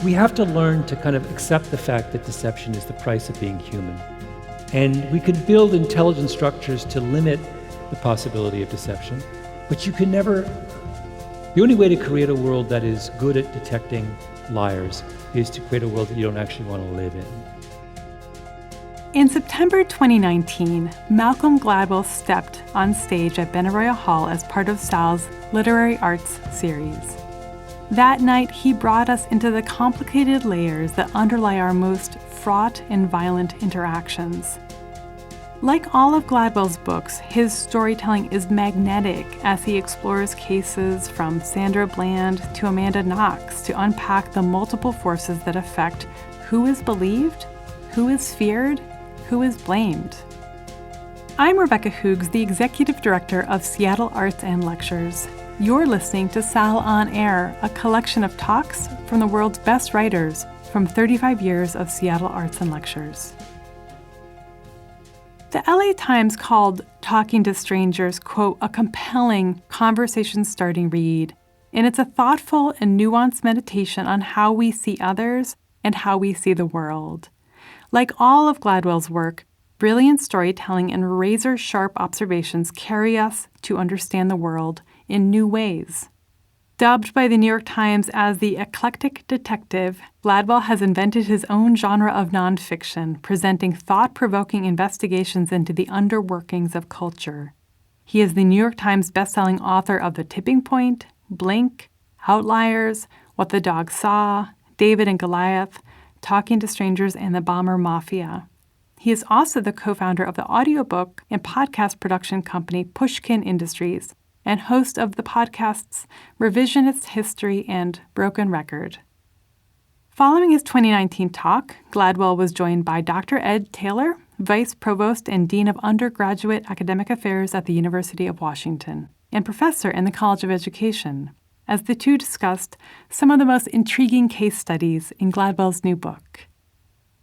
we have to learn to kind of accept the fact that deception is the price of being human. And we can build intelligent structures to limit the possibility of deception, but you can never. The only way to create a world that is good at detecting liars is to create a world that you don't actually want to live in. In September 2019, Malcom Gladwell stepped on stage at Benaroya Hall as part of Sal's Literary Arts series. That night, he brought us into the complicated layers that underlie our most fraught and violent interactions. Like all of Gladwell's books, his storytelling is magnetic as he explores cases from Sandra Bland to Amanda Knox to unpack the multiple forces that affect who is believed, who is feared, who is blamed. I'm Rebecca Hoogs, the Executive Director of Seattle Arts and Lectures. You're listening to Sal on Air, a collection of talks from the world's best writers from 35 years of Seattle Arts and Lectures. The LA Times called Talking to Strangers, quote, a compelling conversation-starting read, and it's a thoughtful and nuanced meditation on how we see others and how we see the world. Like all of Gladwell's work, brilliant storytelling and razor-sharp observations carry us to understand the world in new ways. Dubbed by the New York Times as the eclectic detective, Gladwell has invented his own genre of nonfiction, presenting thought-provoking investigations into the underworkings of culture. He is the New York Times bestselling author of The Tipping Point, Blink, Outliers, What the Dog Saw, David and Goliath, Talking to Strangers, and The Bomber Mafia. He is also the co-founder of the audiobook and podcast production company Pushkin Industries, and host of the podcasts Revisionist History and Broken Record. Following his 2019 talk, Gladwell was joined by Dr. Ed Taylor, Vice Provost and Dean of Undergraduate Academic Affairs at the University of Washington, and Professor in the College of Education, as the two discussed some of the most intriguing case studies in Gladwell's new book.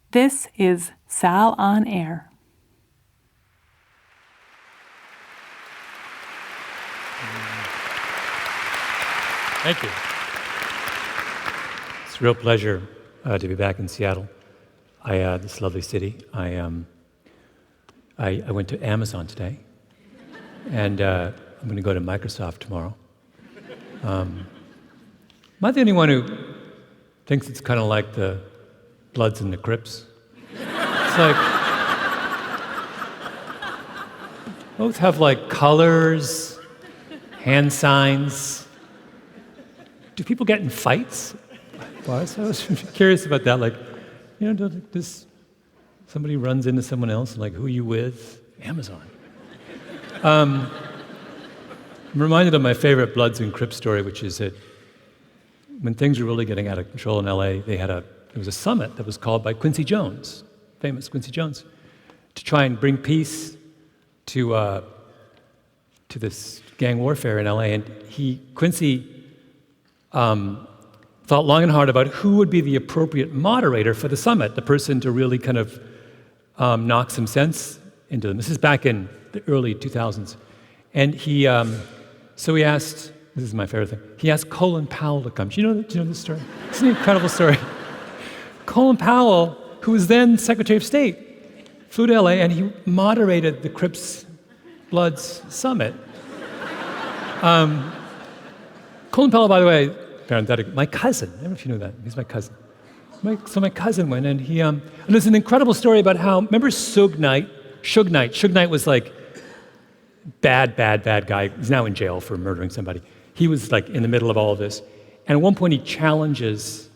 This is Sal on Air. Thank you. It's a real pleasure to be back in Seattle. This lovely city. I went to Amazon today, and I'm going to go to Microsoft tomorrow. Am I the only one who thinks it's kind of like the Bloods and the Crips? It's like both have like colors, hand signs. Do people get in fights? Well, I was curious about that. Like, does somebody runs into someone else, like, who are you with? Amazon. I'm reminded of my favorite Bloods and Crips story, which is that when things were really getting out of control in LA, there was a summit that was called by Quincy Jones, famous Quincy Jones, to try and bring peace to this gang warfare in LA. And Quincy thought long and hard about who would be the appropriate moderator for the summit, the person to really kind of knock some sense into them. This is back in the early 2000s. And so he asked, this is my favorite thing, he asked Colin Powell to come. Do you know this story? It's an incredible story. Colin Powell, who was then Secretary of State, flew to LA and he moderated the Crips Bloods Summit. Colin Powell, by the way, parenthetic, my cousin. I don't know if you know that. He's my cousin. So my cousin went, and and there's an incredible story about how, remember Suge Knight? Suge Knight was like bad guy. He's now in jail for murdering somebody. He was like in the middle of all of this. And at one point he challenges,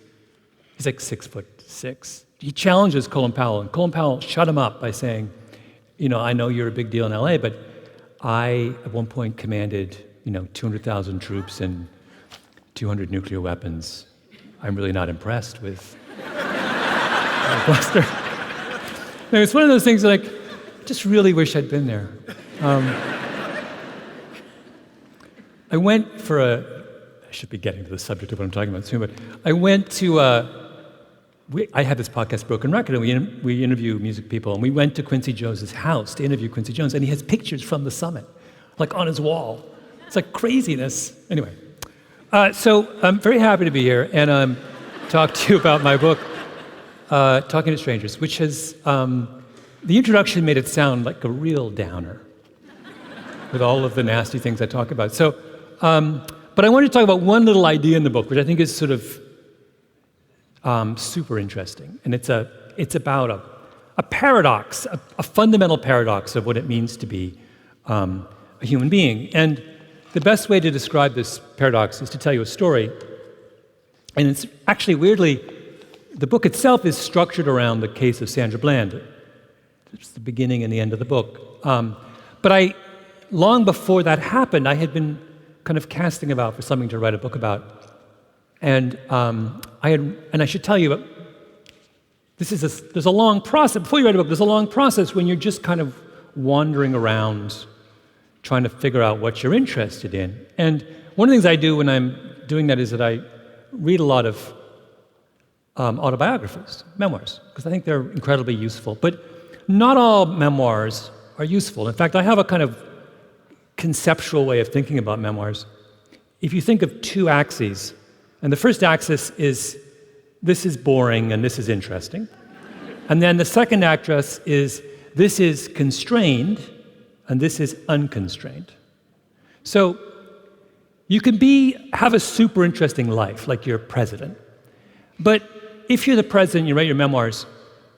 he's like 6'6". He challenges Colin Powell, and Colin Powell shut him up by saying, I know you're a big deal in LA, but I, at one point, commanded, 200,000 troops and 200 nuclear weapons. I'm really not impressed with Buster. It's one of those things like, just really wish I'd been there. I went for I should be getting to the subject of what I'm talking about soon, but I went to, I had this podcast, Broken Record, and we interview music people, and we went to Quincy Jones' house to interview Quincy Jones, and he has pictures from the summit, like on his wall. It's like craziness. Anyway, so I'm very happy to be here, and talk to you about my book, Talking to Strangers, which has, the introduction made it sound like a real downer with all of the nasty things I talk about. So, but I wanted to talk about one little idea in the book, which I think is sort of super interesting. And it's about a paradox, a fundamental paradox of what it means to be a human being. And the best way to describe this paradox is to tell you a story. And it's actually, weirdly, the book itself is structured around the case of Sandra Bland. It's the beginning and the end of the book. But long before that happened, I had been kind of casting about for something to write a book about. And I should tell you, there's a long process. Before you write a book, there's a long process when you're just kind of wandering around trying to figure out what you're interested in. And one of the things I do when I'm doing that is that I read a lot of autobiographies, memoirs, because I think they're incredibly useful. But not all memoirs are useful. In fact, I have a kind of conceptual way of thinking about memoirs. If you think of two axes, and the first axis is this is boring and this is interesting. And then the second axis is this is constrained and this is unconstrained. So you can have a super interesting life, like you're president. But if you're the president, you write your memoirs,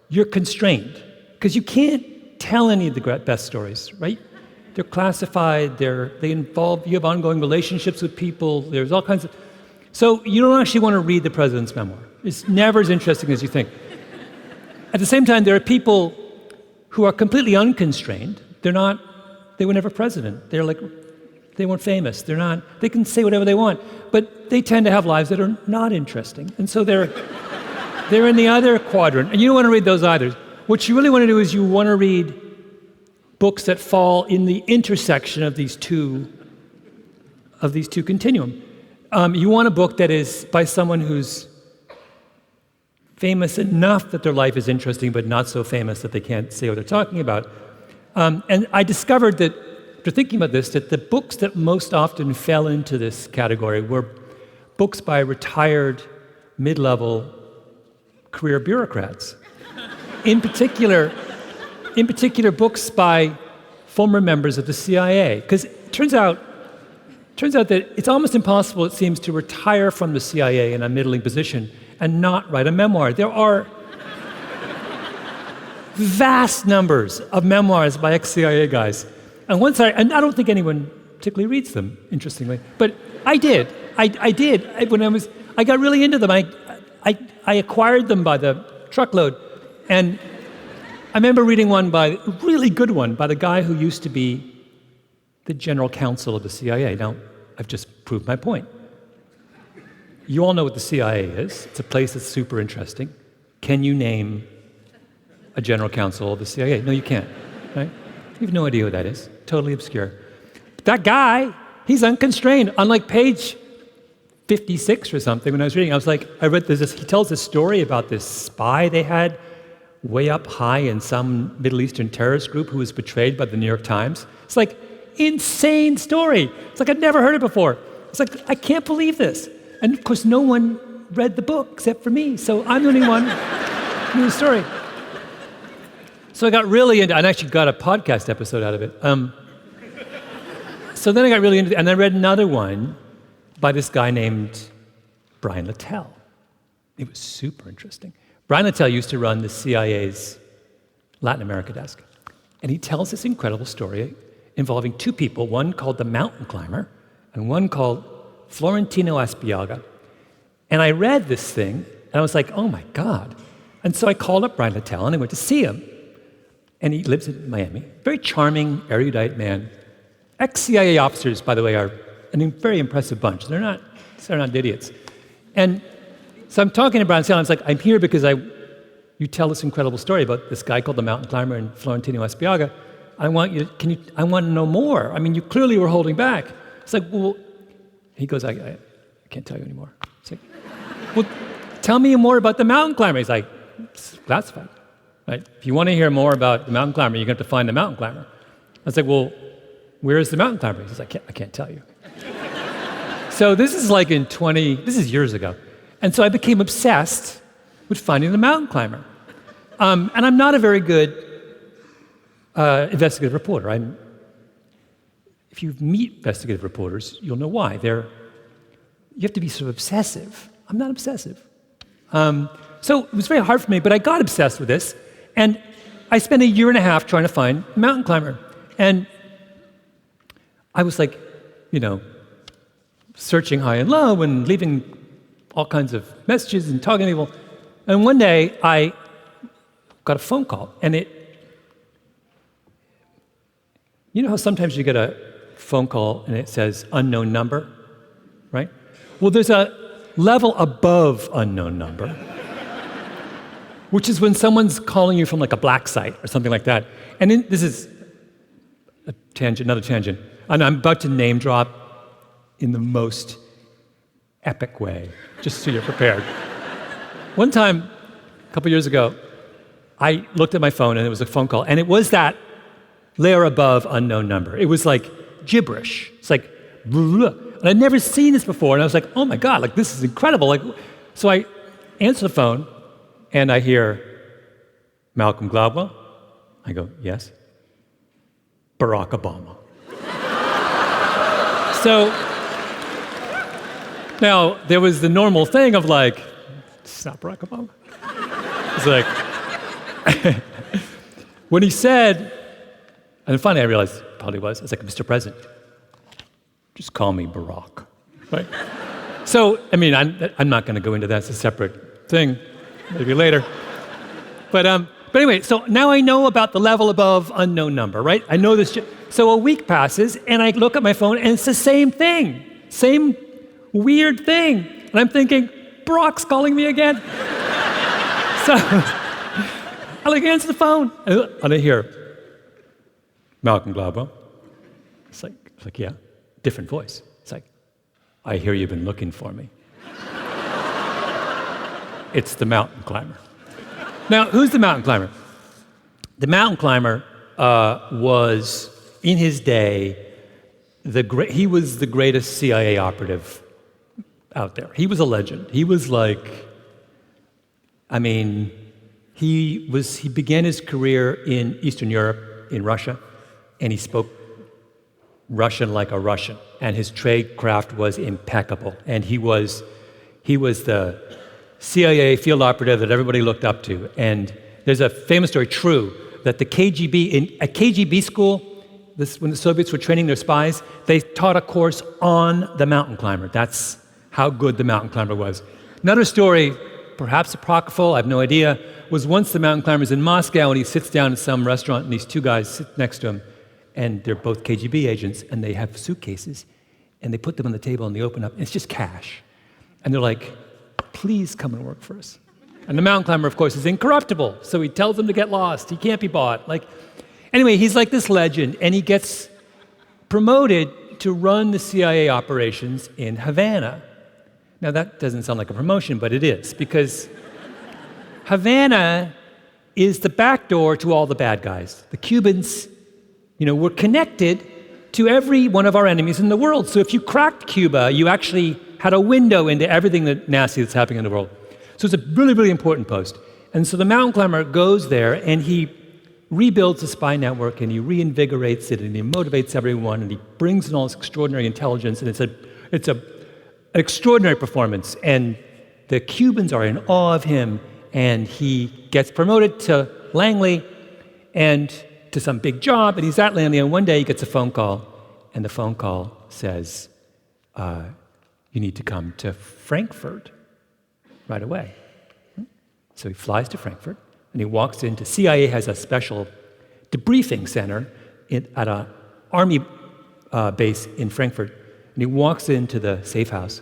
you're constrained because you can't tell any of the best stories, right? They're classified, they involve, you have ongoing relationships with people, there's all kinds of, so you don't actually want to read the president's memoir. It's never as interesting as you think. At the same time, there are people who are completely unconstrained. They were never president. They weren't famous. They can say whatever they want, but they tend to have lives that are not interesting. And so they're in the other quadrant, and you don't want to read those either. What you really want to do is you want to read books that fall in the intersection of these two continuum. You want a book that is by someone who's famous enough that their life is interesting, but not so famous that they can't say what they're talking about. And I discovered that, after thinking about this, that the books that most often fell into this category were books by retired, mid-level career bureaucrats. In particular, books by former members of the CIA. Because it turns out that it's almost impossible, it seems, to retire from the CIA in a middling position and not write a memoir. There are vast numbers of memoirs by ex-CIA guys. And I don't think anyone particularly reads them, interestingly, but I did. I did. I got really into them. I acquired them by the truckload. And I remember reading a really good one by the guy who used to be the general counsel of the CIA. Now, I've just proved my point. You all know what the CIA is. It's a place that's super interesting. Can you name a general counsel of the CIA? No, you can't, right? You have no idea what that is. Totally obscure. But that guy, he's unconstrained. On like page 56 or something, when I was reading, he tells this story about this spy they had way up high in some Middle Eastern terrorist group who was betrayed by the New York Times. It's like, insane story. It's like I'd never heard it before. It's like, I can't believe this. And of course, no one read the book except for me, so I'm the only one who knew the story. So I got really into, and I actually got a podcast episode out of it. So then I got really into it, and I read another one by this guy named Brian Littell. It was super interesting. Brian Littell used to run the CIA's Latin America desk. And he tells this incredible story involving two people, one called the Mountain Climber and one called Florentino Aspiaga. And I read this thing, and I was like, oh my God. And so I called up Brian Littell, and I went to see him. And he lives in Miami. Very charming, erudite man. Ex-CIA officers, by the way, are a very impressive bunch. They're not idiots. And so I'm talking to Brian Littell, and I was like, I'm here because you tell this incredible story about this guy called the Mountain Climber and Florentino Aspiaga. I want to know more. I mean, you clearly were holding back. It's like, well, he goes, I can't tell you anymore. It's like, well, tell me more about the Mountain Climber. He's like, that's fine. Right? If you want to hear more about the Mountain Climber, you're going to have to find the Mountain Climber. I was like, well, where is the Mountain Climber? He says, I can't tell you. So this is like this is years ago. And so I became obsessed with finding the mountain climber. And I'm not a very good investigative reporter. If you meet investigative reporters, you'll know why. You have to be sort of obsessive. I'm not obsessive. So it was very hard for me, but I got obsessed with this, and I spent 1.5 years trying to find a mountain climber. And I was like, searching high and low and leaving all kinds of messages and talking to people. And one day, I got a phone call, and you know how sometimes you get a phone call and it says unknown number, right? Well, there's a level above unknown number, which is when someone's calling you from like a black site or something like that. And this is another tangent. And I'm about to name drop in the most epic way, just so you're prepared. One time, a couple years ago, I looked at my phone and it was a phone call, and it was that layer above unknown number. It was like gibberish. It's like, blah, blah. And I'd never seen this before, and I was like, oh my God, like this is incredible. So I answer the phone, and I hear, Malcom Gladwell? I go, yes. Barack Obama. So now there was the normal thing of like, it's not Barack Obama. It's like, when he said, and finally I realized it probably was, it's like, Mr. President, just call me Barack, right? So, I mean, I'm not going to go into that. It's a separate thing, maybe later. But anyway, so now I know about the level above unknown number, right? I know this. So a week passes, and I look at my phone, and it's the same thing, same weird thing. And I'm thinking, Barack's calling me again. So I answer the phone, and I hear, Malcom Gladwell. It's like, yeah, different voice. It's like, I hear you've been looking for me. It's the mountain climber. Now, who's the mountain climber? The mountain climber was, in his day, he was the greatest CIA operative out there. He was a legend. He was like, I mean, he began his career in Eastern Europe, in Russia, and he spoke Russian like a Russian, and his trade craft was impeccable. And he was the CIA field operative that everybody looked up to. And there's a famous story, true, that the KGB, in a KGB school, when the Soviets were training their spies, they taught a course on the mountain climber. That's how good the mountain climber was. Another story, perhaps apocryphal, I have no idea, was once the mountain climber's in Moscow and he sits down in some restaurant and these two guys sit next to him, and they're both KGB agents, and they have suitcases, and they put them on the table and they open up, and it's just cash. And they're like, please come and work for us. And the mountain climber, of course, is incorruptible, so he tells them to get lost. He can't be bought. Anyway, he's like this legend, and he gets promoted to run the CIA operations in Havana. Now, that doesn't sound like a promotion, but it is, because Havana is the back door to all the bad guys. The Cubans, were connected to every one of our enemies in the world. So if you cracked Cuba, you actually had a window into everything nasty that's happening in the world. So it's a really, really important post. And so the mountain climber goes there, and he rebuilds the spy network, and he reinvigorates it, and he motivates everyone, and he brings in all this extraordinary intelligence, and it's an extraordinary performance. And the Cubans are in awe of him, and he gets promoted to Langley and to some big job, and he's at Langley, and one day he gets a phone call, and the phone call says, you need to come to Frankfurt right away. So he flies to Frankfurt, and he walks into, CIA has a special debriefing center at an army base in Frankfurt, and he walks into the safe house,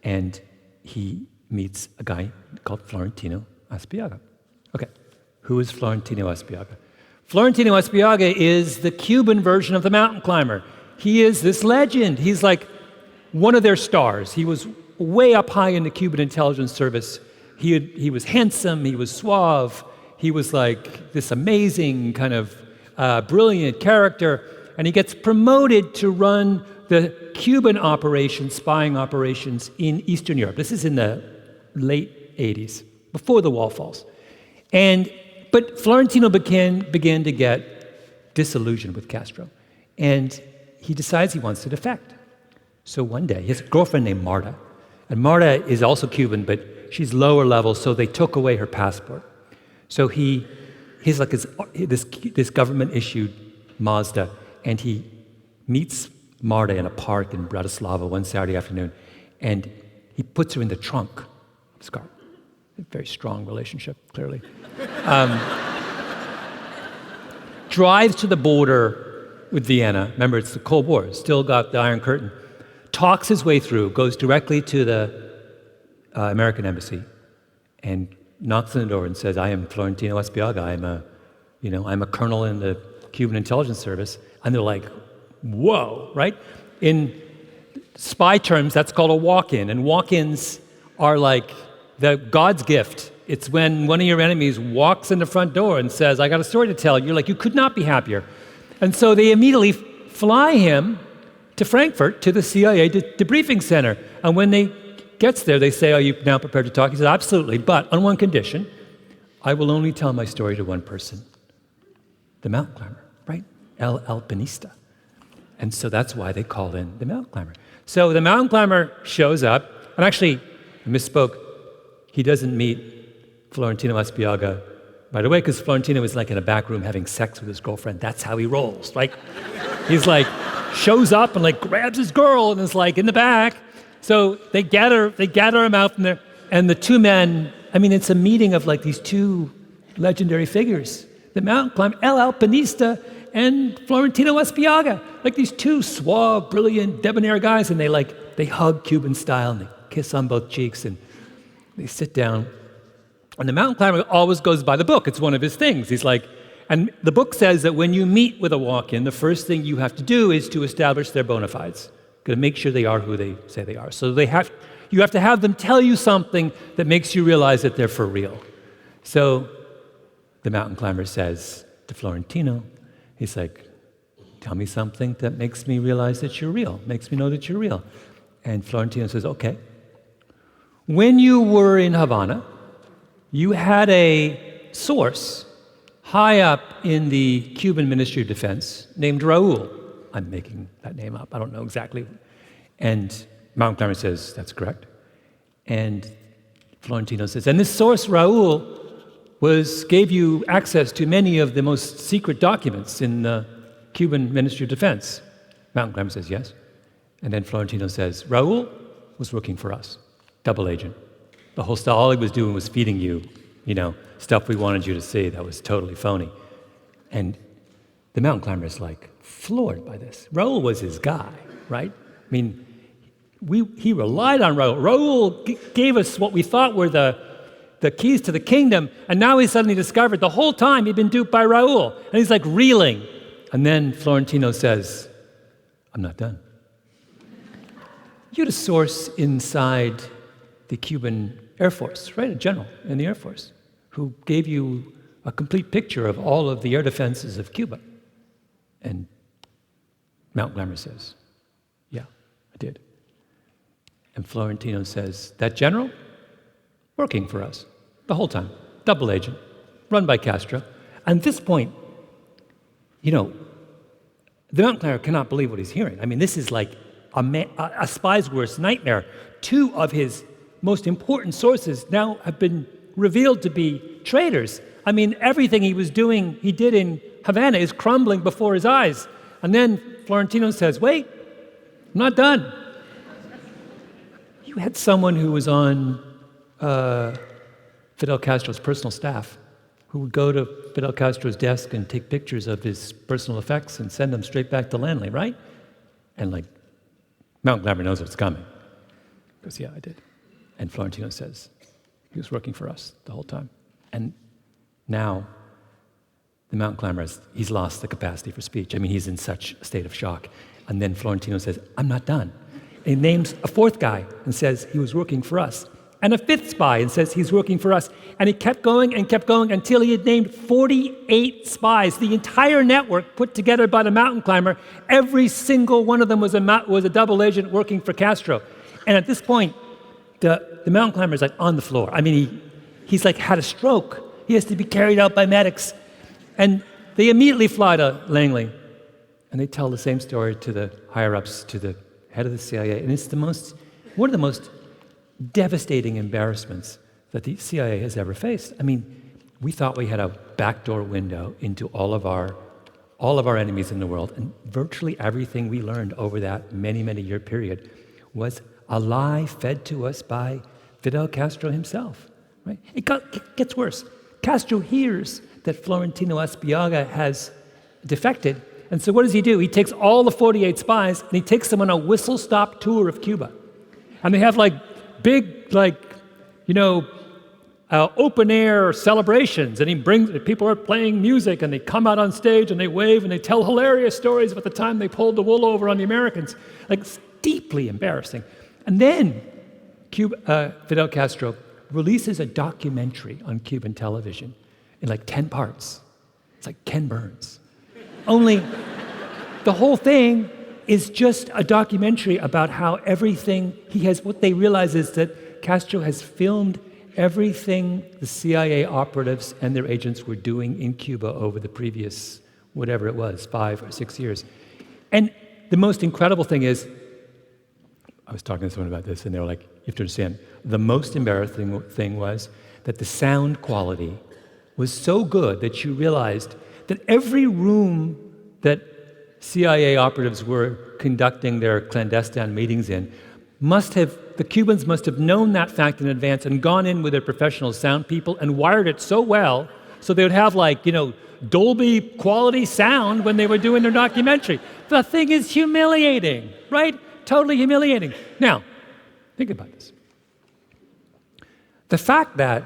and he meets a guy called Florentino Aspiaga. Okay, who is Florentino Aspiaga? Florentino Aspiaga is the Cuban version of the mountain climber. He is this legend. He's like one of their stars. He was way up high in the Cuban intelligence service. He was handsome, he was suave, he was like this amazing kind of brilliant character, and he gets promoted to run the Cuban operations, spying operations in Eastern Europe. This is in the late 80s, before the wall falls. But Florentino began to get disillusioned with Castro, and he decides he wants to defect. So one day, he has a girlfriend named Marta, and Marta is also Cuban, but she's lower level, so they took away her passport. So he's like this government-issued Mazda, and he meets Marta in a park in Bratislava one Saturday afternoon, and he puts her in the trunk of his car. A very strong relationship, clearly. Drives to the border with Vienna. Remember, it's the Cold War. Still got the Iron Curtain. Talks his way through, goes directly to the American embassy, and knocks on the door and says, "I am Florentino Espiaga. I'm a colonel in the Cuban intelligence service." And they're like, "Whoa!" Right? In spy terms, that's called a walk-in, and walk-ins are like God's gift. It's when one of your enemies walks in the front door and says, "I got a story to tell." You're like, you could not be happier. And so they immediately fly him to Frankfurt, to the CIA debriefing center. And when they gets there, they say, "Are you now prepared to talk?" He says, "Absolutely, but on one condition. I will only tell my story to one person, the mountain climber, right? El Alpinista." And so that's why they called in the mountain climber. So the mountain climber shows up, and actually, I misspoke, he doesn't meet Florentino Espiaga right away, because Florentino is like in a back room having sex with his girlfriend. That's how he rolls, right? He's like, shows up and like grabs his girl and is like in the back. So they gather him out from there, and the two men, it's a meeting of like these two legendary figures, the mountain climber, El Alpinista and Florentino Espiaga, like these two suave, brilliant, debonair guys, and they hug Cuban style, and they kiss on both cheeks, and they sit down. And the mountain climber always goes by the book. It's one of his things. He's like, and the book says that when you meet with a walk-in, the first thing you have to do is to establish their bona fides. Got to make sure they are who they say they are. So you have to have them tell you something that makes you realize that they're for real. So the mountain climber says to Florentino, he's like, "Tell me something that makes me realize that you're real, makes me know that you're real." And Florentino says, "Okay. When you were in Havana, you had a source high up in the Cuban Ministry of Defense named Raul." I'm making that name up. I don't know exactly. And mountain climber says, "That's correct." And Florentino says, "And this source, Raul, gave you access to many of the most secret documents in the Cuban Ministry of Defense." Mountain climber says, "Yes." And then Florentino says, "Raul was working for us, double agent. The whole stuff, all he was doing was feeding you, stuff we wanted you to see that was totally phony." And the mountain climber is like floored by this. Raul was his guy, right? He relied on Raul. Raul gave us what we thought were the keys to the kingdom, and now he suddenly discovered the whole time he'd been duped by Raul. And he's like reeling. And then Florentino says, "I'm not done. You had a source inside the Cuban Air Force, right? A general in the Air Force, who gave you a complete picture of all of the air defenses of Cuba." And mountain climber says, "Yeah, I did." And Florentino says, "That general? Working for us the whole time, double agent, run by Castro." And at this point, the mountain climber cannot believe what he's hearing. This is like a spy's worst nightmare. Two of his most important sources now have been revealed to be traitors. Everything he did in Havana is crumbling before his eyes. And then Florentino says, "Wait, I'm not done. You had someone who was on Fidel Castro's personal staff, who would go to Fidel Castro's desk and take pictures of his personal effects and send them straight back to Lanley, right?" And mountain climber knows what's coming. He goes, "Yeah, I did." And Florentino says, "He was working for us the whole time." And now the mountain climber, he's lost the capacity for speech. He's in such a state of shock. And then Florentino says, "I'm not done." And he names a fourth guy and says, "He was working for us." And a fifth spy and says, "He's working for us." And he kept going until he had named 48 spies, the entire network put together by the mountain climber. Every single one of them was a double agent working for Castro. And at this point, the the mountain climber is like on the floor. I mean, he's like had a stroke. He has to be carried out by medics. And they immediately fly to Langley. And they tell the same story to the higher-ups, to the head of the CIA. And it's one of the most devastating embarrassments that the CIA has ever faced. I mean, we thought we had a backdoor window into all of our enemies in the world, and virtually everything we learned over that many year period was a lie fed to us by Fidel Castro himself. Right? It gets worse. Castro hears that Florentino Espiaga has defected, and so what does he do? He takes all the 48 spies and he takes them on a whistle-stop tour of Cuba, and they have big open-air celebrations, and people are playing music, and they come out on stage, and they wave, and they tell hilarious stories about the time they pulled the wool over on the Americans. It's deeply embarrassing. And then Fidel Castro releases a documentary on Cuban television in 10 parts. It's like Ken Burns. Only the whole thing is just a documentary about how what they realize is that Castro has filmed everything the CIA operatives and their agents were doing in Cuba over the previous, whatever it was, 5 or 6 years. And the most incredible thing is, I was talking to someone about this, and they were like, you have to understand, the most embarrassing thing was that the sound quality was so good that you realized that every room that CIA operatives were conducting their clandestine meetings in the Cubans must have known that fact in advance and gone in with their professional sound people and wired it so well so they would have Dolby quality sound when they were doing their documentary. The thing is humiliating, right? Totally humiliating. Now, think about this. The fact that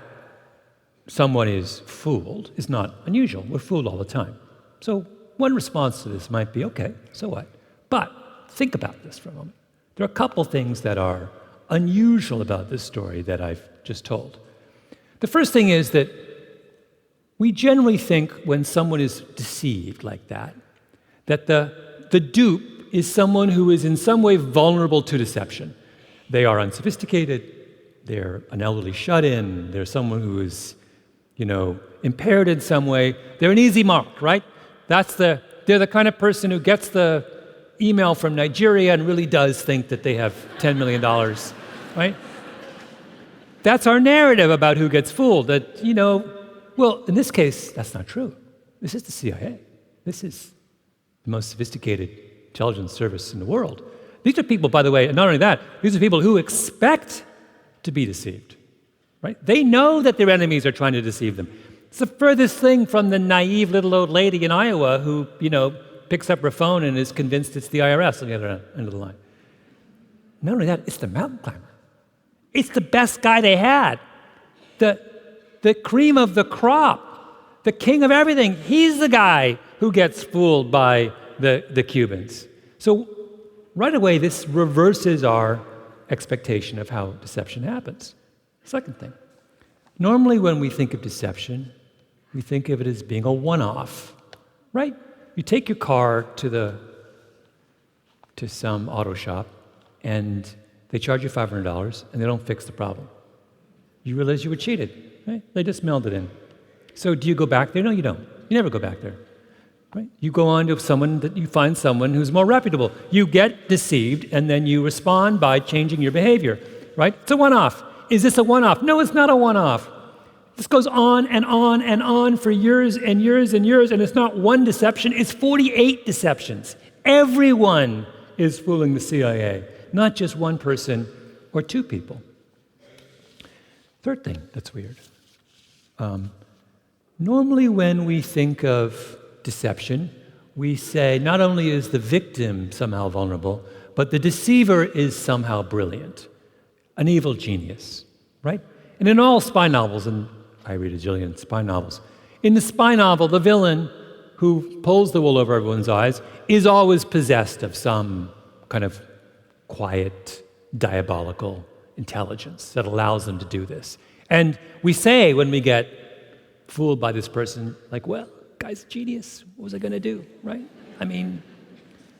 someone is fooled is not unusual. We're fooled all the time. So one response to this might be, okay, so what? But think about this for a moment. There are a couple things that are unusual about this story that I've just told. The first thing is that we generally think when someone is deceived like that the dupe is someone who is in some way vulnerable to deception. They are unsophisticated, they're an elderly shut-in, they're someone who is, impaired in some way. They're an easy mark, right? They're the kind of person who gets the email from Nigeria and really does think that they have $10 million, right? That's our narrative about who gets fooled, well, in this case, that's not true. This is the CIA. This is the most sophisticated intelligence service in the world. These are people, by the way, and not only that, these are people who expect to be deceived, right? They know that their enemies are trying to deceive them. It's the furthest thing from the naive little old lady in Iowa who, picks up her phone and is convinced it's the IRS on the other end of the line. Not only that, it's the mountain climber. It's the best guy they had. The cream of the crop, the king of everything. He's the guy who gets fooled by the Cubans. So right away, this reverses our expectation of how deception happens. Second thing, normally when we think of deception, we think of it as being a one-off, right? You take your car to some auto shop, and they charge you $500, and they don't fix the problem. You realize you were cheated, right? They just mailed it in. So do you go back there? No, you don't. You never go back there, right? You go on to you find someone who's more reputable. You get deceived, and then you respond by changing your behavior, right? It's a one-off. Is this a one-off? No, it's not a one-off. This goes on and on and on for years and years and years, and it's not one deception, it's 48 deceptions. Everyone is fooling the CIA, not just one person or two people. Third thing that's weird. Normally when we think of deception, we say not only is the victim somehow vulnerable, but the deceiver is somehow brilliant, an evil genius, right? And in all spy novels, and I read a jillion spy novels, in the spy novel, the villain who pulls the wool over everyone's eyes is always possessed of some kind of quiet, diabolical intelligence that allows them to do this. And we say when we get fooled by this person, well, guy's a genius. What was I going to do, right?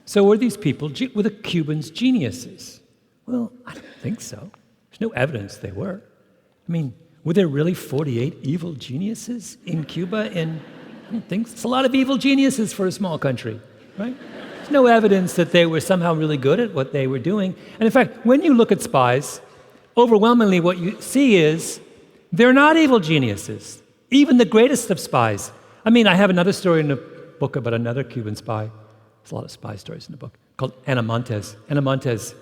So were these people, were the Cubans geniuses? Well, I don't think so. There's no evidence they were. I mean, were there really 48 evil geniuses in Cuba? And I don't think it's a lot of evil geniuses for a small country, right? There's no evidence that they were somehow really good at what they were doing. And in fact, when you look at spies, overwhelmingly what you see is they're not evil geniuses, even the greatest of spies. I mean, I have another story in the book about another Cuban spy. There's a lot of spy stories in the book, called Ana Montes. Ana Montes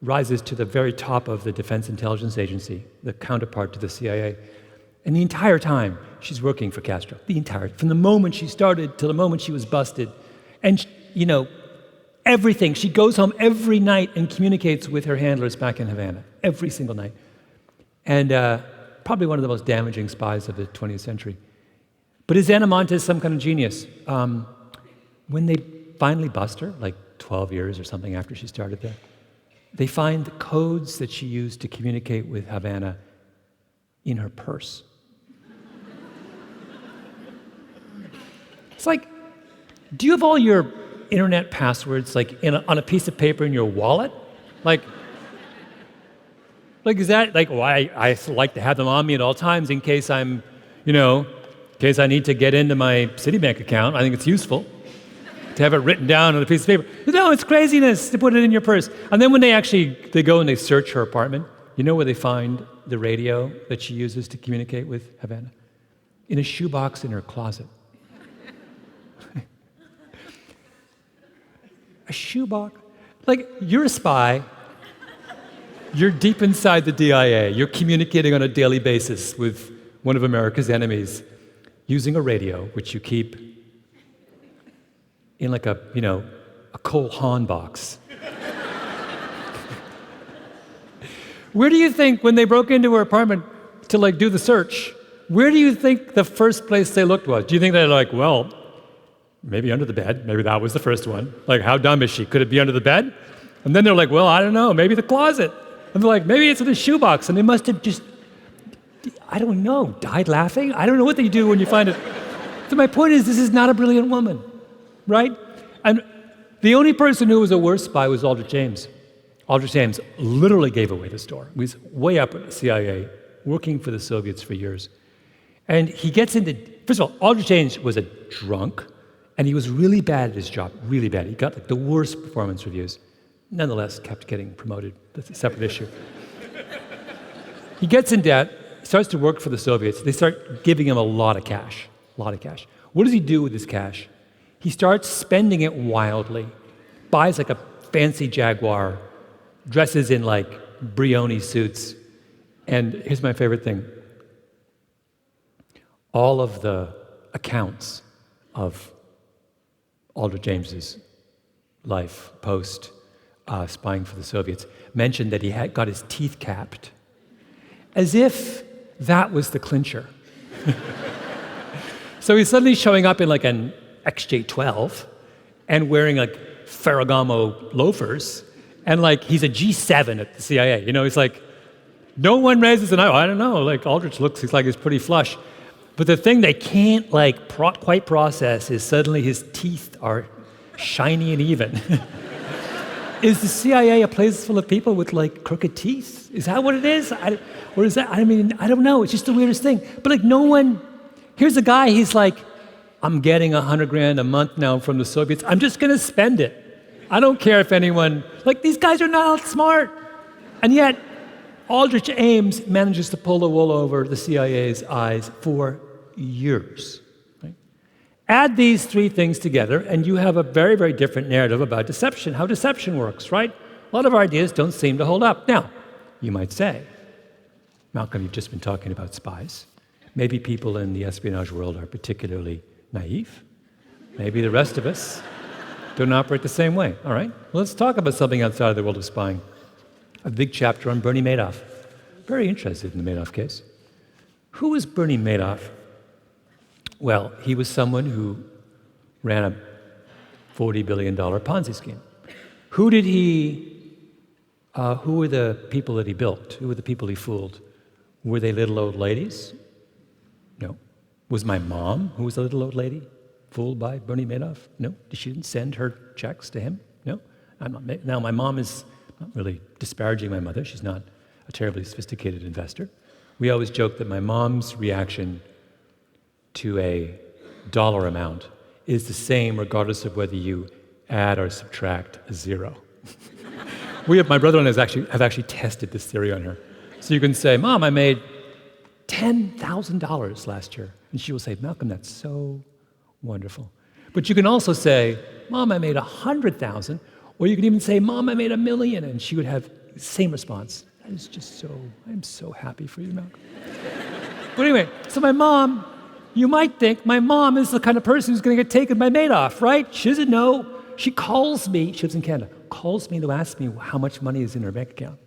rises to the very top of the Defense Intelligence Agency, the counterpart to the CIA. And the entire time, she's working for Castro. From the moment she started till the moment she was busted. And, everything. She goes home every night and communicates with her handlers back in Havana, every single night. And probably one of the most damaging spies of the 20th century. But is Ana Montes some kind of genius? When they finally bust her, like 12 years or something after she started there, they find the codes that she used to communicate with Havana in her purse. It's like, do you have all your internet passwords on a piece of paper in your wallet? Like is that why I like to have them on me at all times in case I'm, in case I need to get into my Citibank account. I think it's useful to have it written down on a piece of paper. No, it's craziness to put it in your purse. And then when they go and they search her apartment, you know where they find the radio that she uses to communicate with Havana? In a shoebox in her closet. A shoebox? You're a spy. You're deep inside the DIA. You're communicating on a daily basis with one of America's enemies using a radio, which you keep in a Cole Haan box. Where do you think, when they broke into her apartment to do the search, where do you think the first place they looked was? Do you think they're well, maybe under the bed? Maybe that was the first one. How dumb is she? Could it be under the bed? And then they're well, I don't know, maybe the closet. And they're maybe it's in the shoebox. And they must have just, I don't know, died laughing? I don't know what they do when you find it. So my point is, this is not a brilliant woman, right? And the only person who was a worse spy was Aldrich Ames. Aldrich Ames literally gave away the store. He was way up at the CIA, working for the Soviets for years. And he gets into, first of all, Aldrich Ames was a drunk, and he was really bad at his job, really bad. He got the worst performance reviews. Nonetheless, kept getting promoted. That's a separate issue. He gets in debt, starts to work for the Soviets. They start giving him a lot of cash. What does he do with his cash? He starts spending it wildly, buys a fancy Jaguar, dresses in Brioni suits, and here's my favorite thing. All of the accounts of Aldrich James's life post spying for the Soviets mentioned that he had got his teeth capped, as if that was the clincher. So he's suddenly showing up in an XJ12 and wearing Ferragamo loafers, and he's a G7 at the CIA. He's no one raises an eye. I don't know. Aldrich looks he's pretty flush. But the thing they can't quite process is suddenly his teeth are shiny and even. Is the CIA a place full of people with crooked teeth? Is that what it is? Or is that? I don't know. It's just the weirdest thing. But no one. Here's a guy. He's I'm getting $100,000 a month now from the Soviets. I'm just going to spend it. I don't care if anyone. These guys are not smart, and yet Aldrich Ames manages to pull the wool over the CIA's eyes for years. Right? Add these three things together, and you have a very, very different narrative about deception, how deception works, right? A lot of our ideas don't seem to hold up. Now, you might say, Malcolm, you've just been talking about spies. Maybe people in the espionage world are particularly naive. Maybe the rest of us don't operate the same way. All right, well, let's talk about something outside of the world of spying. A big chapter on Bernie Madoff. Very interested in the Madoff case. Who was Bernie Madoff? Well, he was someone who ran a $40 billion Ponzi scheme. Who were the people that he built? Who were the people he fooled? Were they little old ladies? No. Was my mom, who was a little old lady, fooled by Bernie Madoff? No. She didn't send her checks to him? No. Now, my mom is not really disparaging my mother. She's not a terribly sophisticated investor. We always joke that my mom's reaction to a dollar amount is the same regardless of whether you add or subtract a zero. My brother and I have actually tested this theory on her. So you can say, Mom, I made $10,000 last year. And she will say, Malcolm, that's so wonderful. But you can also say, Mom, I made 100,000. Or you can even say, Mom, I made 1,000,000. And she would have the same response. That is just I'm so happy for you, Malcolm. But anyway, so my mom, you might think my mom is the kind of person who's going to get taken by Madoff, right? She doesn't know. She calls me, she lives in Canada, calls me to ask me how much money is in her bank account.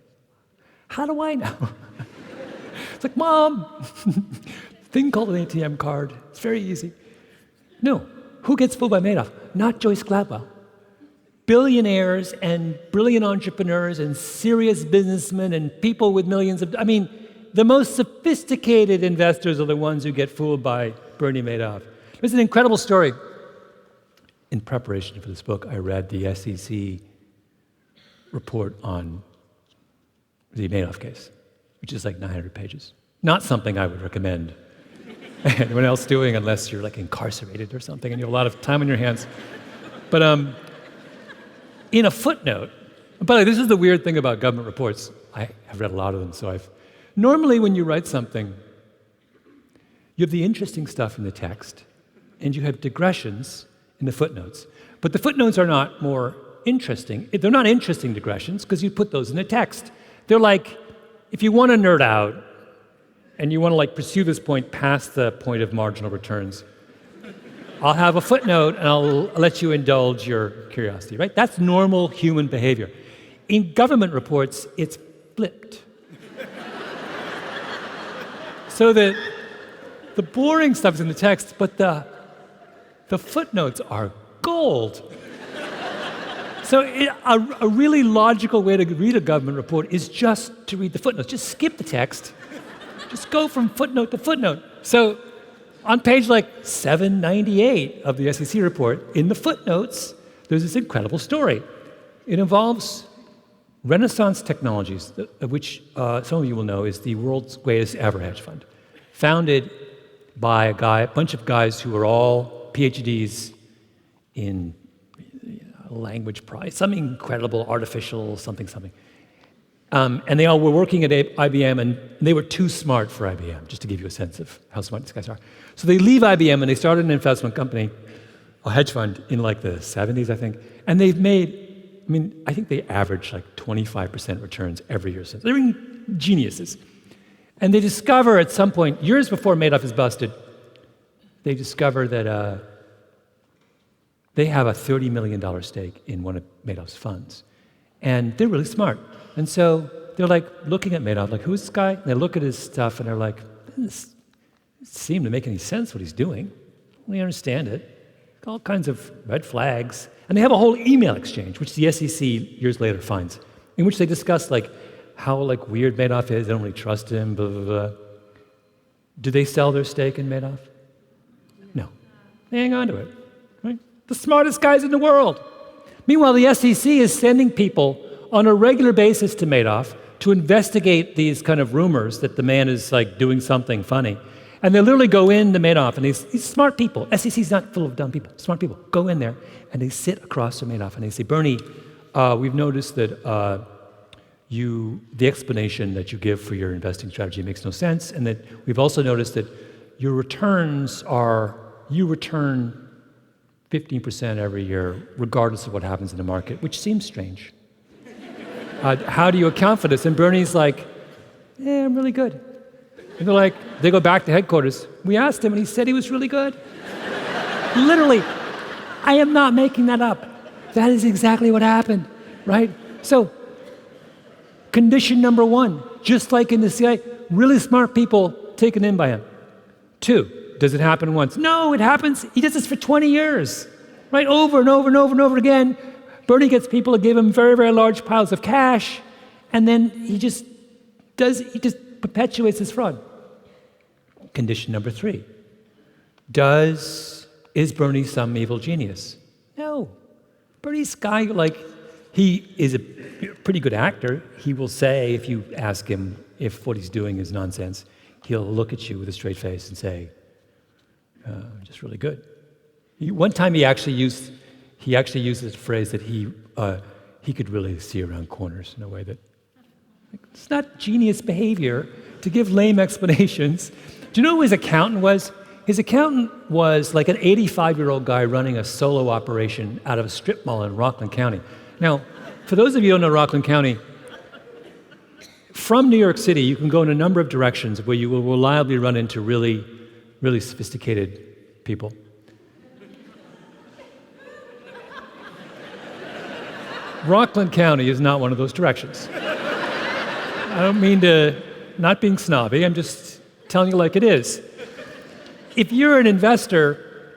How do I know? It's like, Mom, thing called an ATM card. It's very easy. No. Who gets fooled by Madoff? Not Joyce Gladwell. Billionaires and brilliant entrepreneurs and serious businessmen and people with millions of... the most sophisticated investors are the ones who get fooled by Bernie Madoff. There's an incredible story. In preparation for this book, I read the SEC report on the Madoff case, which is like 900 pages. Not something I would recommend anyone else doing unless you're like incarcerated or something and you have a lot of time on your hands. But in a footnote, by the way, this is the weird thing about government reports. I have read a lot of them, so normally when you write something, you have the interesting stuff in the text, and you have digressions in the footnotes. But the footnotes are not more interesting. They're not interesting digressions because you put those in the text. They're like, if you want to nerd out and you want to pursue this point past the point of marginal returns, I'll have a footnote and I'll let you indulge your curiosity, right? That's normal human behavior. In government reports, it's flipped. So the boring stuff is in the text, but the footnotes are gold. So a really logical way to read a government report is just to read the footnotes. Just skip the text. Just go from footnote to footnote. So on page 798 of the SEC report, in the footnotes, there's this incredible story. It involves Renaissance Technologies, which some of you will know is the world's greatest ever hedge fund, founded by a bunch of guys who are all PhDs in language prize, some incredible artificial something. And they all were working at IBM, and they were too smart for IBM, just to give you a sense of how smart these guys are. So they leave IBM, and they started an investment company, a hedge fund, in the 70s, I think. And they've made, I think they average 25% returns every year since. They're geniuses. And they discover at some point, years before Madoff is busted, they discover that they have a $30 million stake in one of Madoff's funds. And they're really smart. And so they're looking at Madoff, who's this guy? And they look at his stuff and they're like, doesn't seem to make any sense what he's doing. We understand it. All kinds of red flags. And they have a whole email exchange, which the SEC years later finds, in which they discuss how weird Madoff is. They don't really trust him, blah, blah, blah. Do they sell their stake in Madoff? No. They hang on to it, right? The smartest guys in the world. Meanwhile, the SEC is sending people on a regular basis to Madoff to investigate these kind of rumors that the man is doing something funny. And they literally go into Madoff, and these smart people, SEC's not full of dumb people, smart people, go in there, and they sit across from Madoff, and they say, Bernie, we've noticed that the explanation that you give for your investing strategy makes no sense, and that we've also noticed that your returns you return 15% every year, regardless of what happens in the market, which seems strange. How do you account for this? And Bernie's I'm really good. And they go back to headquarters. We asked him, and he said he was really good. Literally, I am not making that up. That is exactly what happened, right? So, condition number one, just like in the CIA, really smart people taken in by him. 2, does it happen once? No, it happens. He does this for 20 years, right? Over and over and over and over again. Bernie gets people to give him very, very large piles of cash, and then he just perpetuates his fraud. Condition number 3. Is Bernie some evil genius? No. Bernie's guy, he is a pretty good actor. He will say, if you ask him if what he's doing is nonsense, he'll look at you with a straight face and say, just really good. One time he actually used this phrase that he could really see around corners in a way that it's not genius behavior to give lame explanations. Do you know who his accountant was? His accountant was like an 85-year-old guy running a solo operation out of a strip mall in Rockland County. Now, for those of you who don't know Rockland County, from New York City, you can go in a number of directions where you will reliably run into really, really sophisticated people. Rockland County is not one of those directions. I don't mean to, not being snobby, I'm just telling you like it is. If you're an investor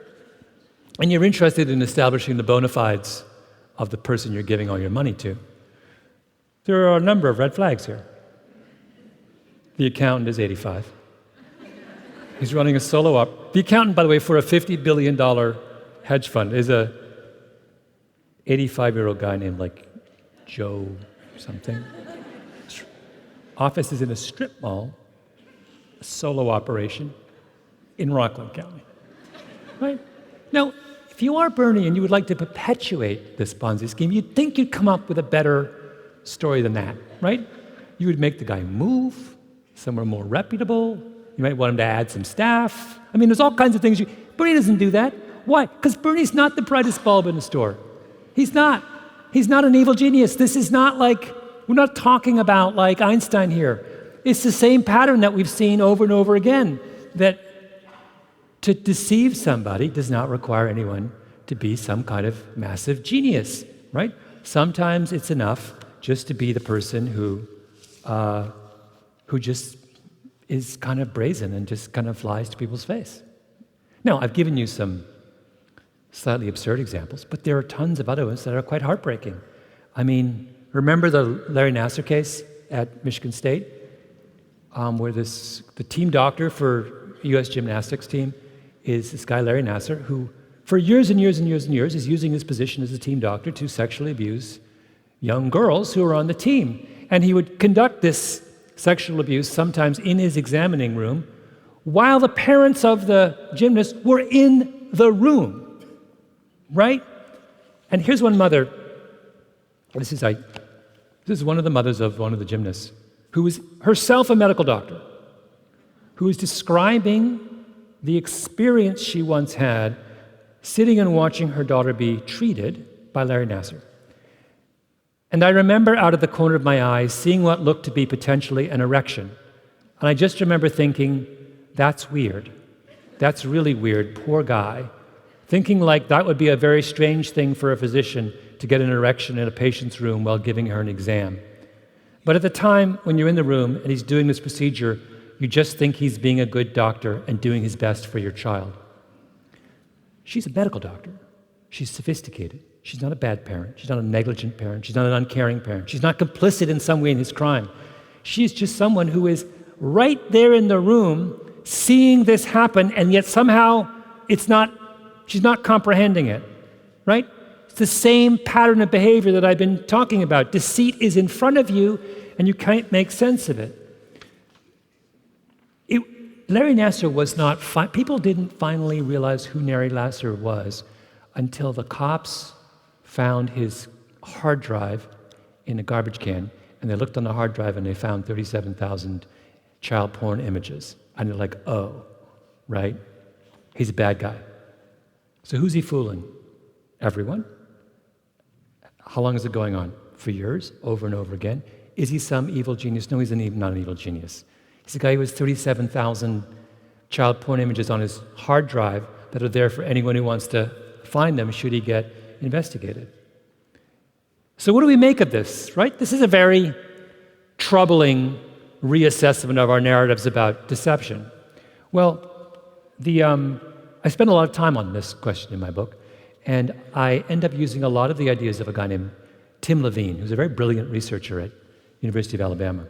and you're interested in establishing the bona fides of the person you're giving all your money to, there are a number of red flags here. The accountant is 85. He's running a solo op. The accountant, by the way, for a $50 billion hedge fund is a 85-year-old guy named like Joe something. Office is in a strip mall, a solo operation in Rockland County. Right? Now, if you are Bernie and you would like to perpetuate this Ponzi scheme, you'd think you'd come up with a better story than that, right? You would make the guy move somewhere more reputable. You might want him to add some staff. I mean, there's all kinds of things. Bernie doesn't do that. Why? Because Bernie's not the brightest bulb in the store. He's not. He's not an evil genius. This is not like, we're not talking about like Einstein here. It's the same pattern that we've seen over and over again, that to deceive somebody does not require anyone to be some kind of massive genius, right? Sometimes it's enough just to be the person who just is kind of brazen and just kind of lies to people's face. Now, I've given you some slightly absurd examples, but there are tons of other ones that are quite heartbreaking. I mean, remember the Larry Nassar case at Michigan State, where the team doctor for U.S. gymnastics team is this guy, Larry Nassar, who for years and years and years and years is using his position as a team doctor to sexually abuse young girls who are on the team. And he would conduct this sexual abuse sometimes in his examining room while the parents of the gymnasts were in the room, right? And here's one mother, this is one of the mothers of one of the gymnasts, who is herself a medical doctor, who is describing the experience she once had sitting and watching her daughter be treated by Larry Nassar. And I remember out of the corner of my eye seeing what looked to be potentially an erection. And I just remember thinking, that's weird. That's really weird, poor guy. Thinking like that would be a very strange thing for a physician to get an erection in a patient's room while giving her an exam. But at the time, when you're in the room and he's doing this procedure, you just think he's being a good doctor and doing his best for your child. She's a medical doctor. She's sophisticated. She's not a bad parent. She's not a negligent parent. She's not an uncaring parent. She's not complicit in some way in his crime. She's just someone who is right there in the room seeing this happen, and yet somehow she's not comprehending it, right? It's the same pattern of behavior that I've been talking about. Deceit is in front of you, and you can't make sense of it. Larry Nassar was not, people didn't finally realize who Larry Nassar was until the cops found his hard drive in a garbage can, and they looked on the hard drive and they found 37,000 child porn images. And they're like, oh, right? He's a bad guy. So who's he fooling? Everyone? How long is it going on? For years, over and over again. Is he some evil genius? No, he's not an evil genius. He's a guy who has 37,000 child porn images on his hard drive that are there for anyone who wants to find them should he get investigated. So what do we make of this, right? This is a very troubling reassessment of our narratives about deception. Well, I spend a lot of time on this question in my book, and I end up using a lot of the ideas of a guy named Tim Levine, who's a very brilliant researcher at University of Alabama.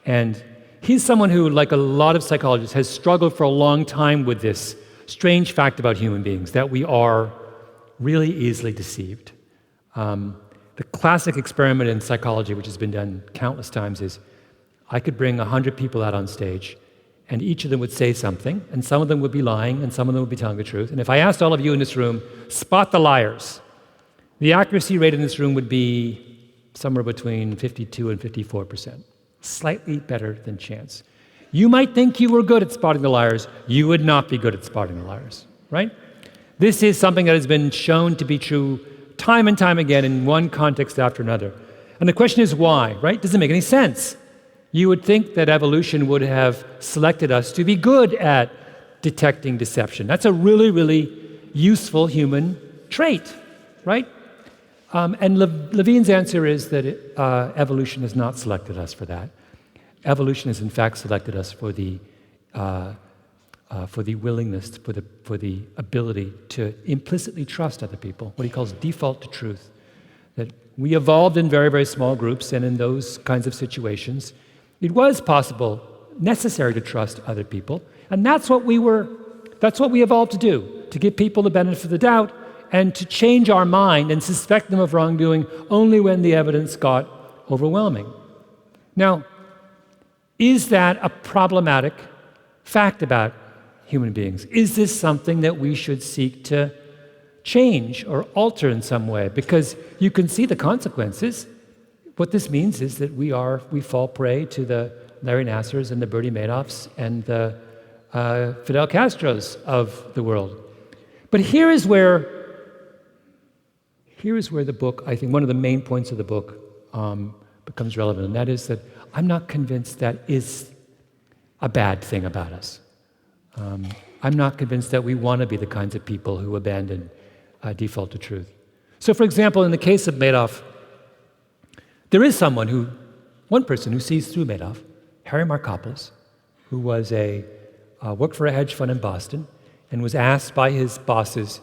And he's someone who, like a lot of psychologists, has struggled for a long time with this strange fact about human beings, that we are really easily deceived. The classic experiment in psychology, which has been done countless times, is I could bring 100 people out on stage, and each of them would say something, and some of them would be lying, and some of them would be telling the truth. And if I asked all of you in this room, spot the liars, the accuracy rate in this room would be somewhere between 52 and 54%, slightly better than chance. You might think you were good at spotting the liars. You would not be good at spotting the liars, right? This is something that has been shown to be true time and time again in one context after another. And the question is why, right? Does it make any sense? You would think that evolution would have selected us to be good at detecting deception. That's a really, really useful human trait, right? And Levine's answer is that evolution has not selected us for that. Evolution has in fact selected us for the willingness, for the ability to implicitly trust other people, what he calls default to truth. That we evolved in very, very small groups, and in those kinds of situations, it was possible, necessary to trust other people, and that's what we evolved to do, to give people the benefit of the doubt and to change our mind and suspect them of wrongdoing only when the evidence got overwhelming. Now, is that a problematic fact about human beings? Is this something that we should seek to change or alter in some way? Because you can see the consequences. What this means is that we fall prey to the Larry Nassers and the Bernie Madoffs and the Fidel Castros of the world. But here is where the book, I think one of the main points of the book becomes relevant, and that is that I'm not convinced that is a bad thing about us. I'm not convinced that we want to be the kinds of people who abandon default to truth. So, for example, in the case of Madoff, there is one person who sees through Madoff, Harry Markopolos, who was worked for a hedge fund in Boston and was asked by his bosses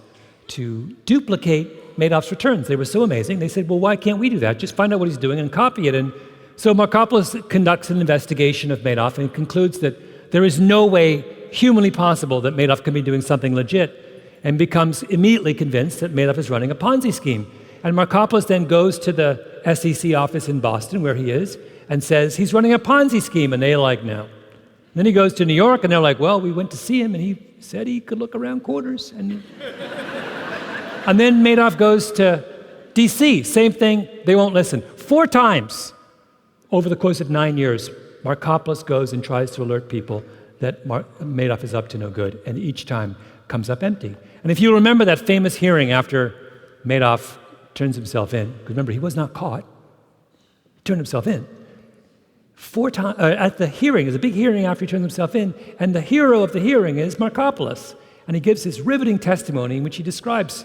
to duplicate Madoff's returns. They were so amazing. They said, well, why can't we do that? Just find out what he's doing and copy it. And so Markopolos conducts an investigation of Madoff and concludes that there is no way humanly possible that Madoff can be doing something legit, and becomes immediately convinced that Madoff is running a Ponzi scheme. And Markopolos then goes to the SEC office in Boston, where he is, and says, he's running a Ponzi scheme, and they're like, no. Then he goes to New York, and they're like, well, we went to see him, and he said he could look around corners. And then Madoff goes to DC, same thing, they won't listen. 4 times over the course of 9 years, Markopolos goes and tries to alert people that Madoff is up to no good, and each time comes up empty. And if you remember that famous hearing after Madoff turns himself in, because remember, he was not caught, he turned himself in. 4 times at the hearing, there's a big hearing after he turns himself in, and the hero of the hearing is Markopolos. And he gives this riveting testimony in which he describes,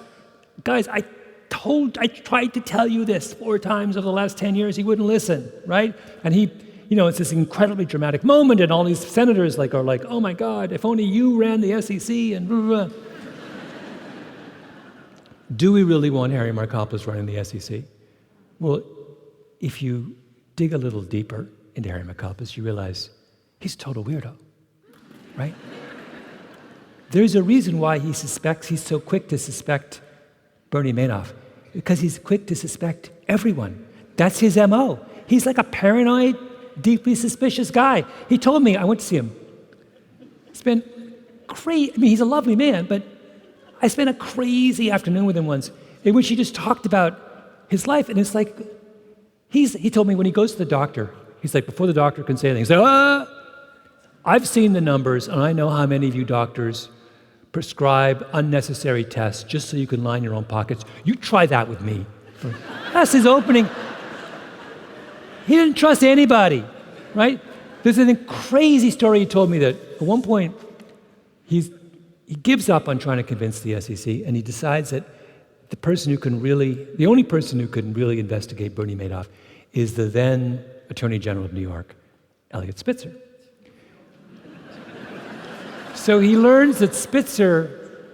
guys, I tried to tell you this 4 times over the last 10 years, he wouldn't listen, right? And he, it's this incredibly dramatic moment, and all these senators are like, oh my God, if only you ran the SEC, and blah, blah, blah. Do we really want Harry Markopolos running the SEC? Well, if you dig a little deeper into Harry Markopolos, you realize he's a total weirdo, right? There's a reason why he's so quick to suspect Bernie Madoff, because he's quick to suspect everyone. That's his MO. He's like a paranoid, deeply suspicious guy. He told me, I went to see him. It's been crazy. I mean, he's a lovely man, but I spent a crazy afternoon with him once in which he just talked about his life, and it's like, he told me when he goes to the doctor, he's like, before the doctor can say anything, he's like, I've seen the numbers, and I know how many of you doctors prescribe unnecessary tests just so you can line your own pockets. You try that with me. That's his opening. He didn't trust anybody, right? There's a crazy story he told me that at one point he gives up on trying to convince the SEC, and he decides that the only person who can really investigate Bernie Madoff is the then Attorney General of New York, Eliot Spitzer. So he learns that Spitzer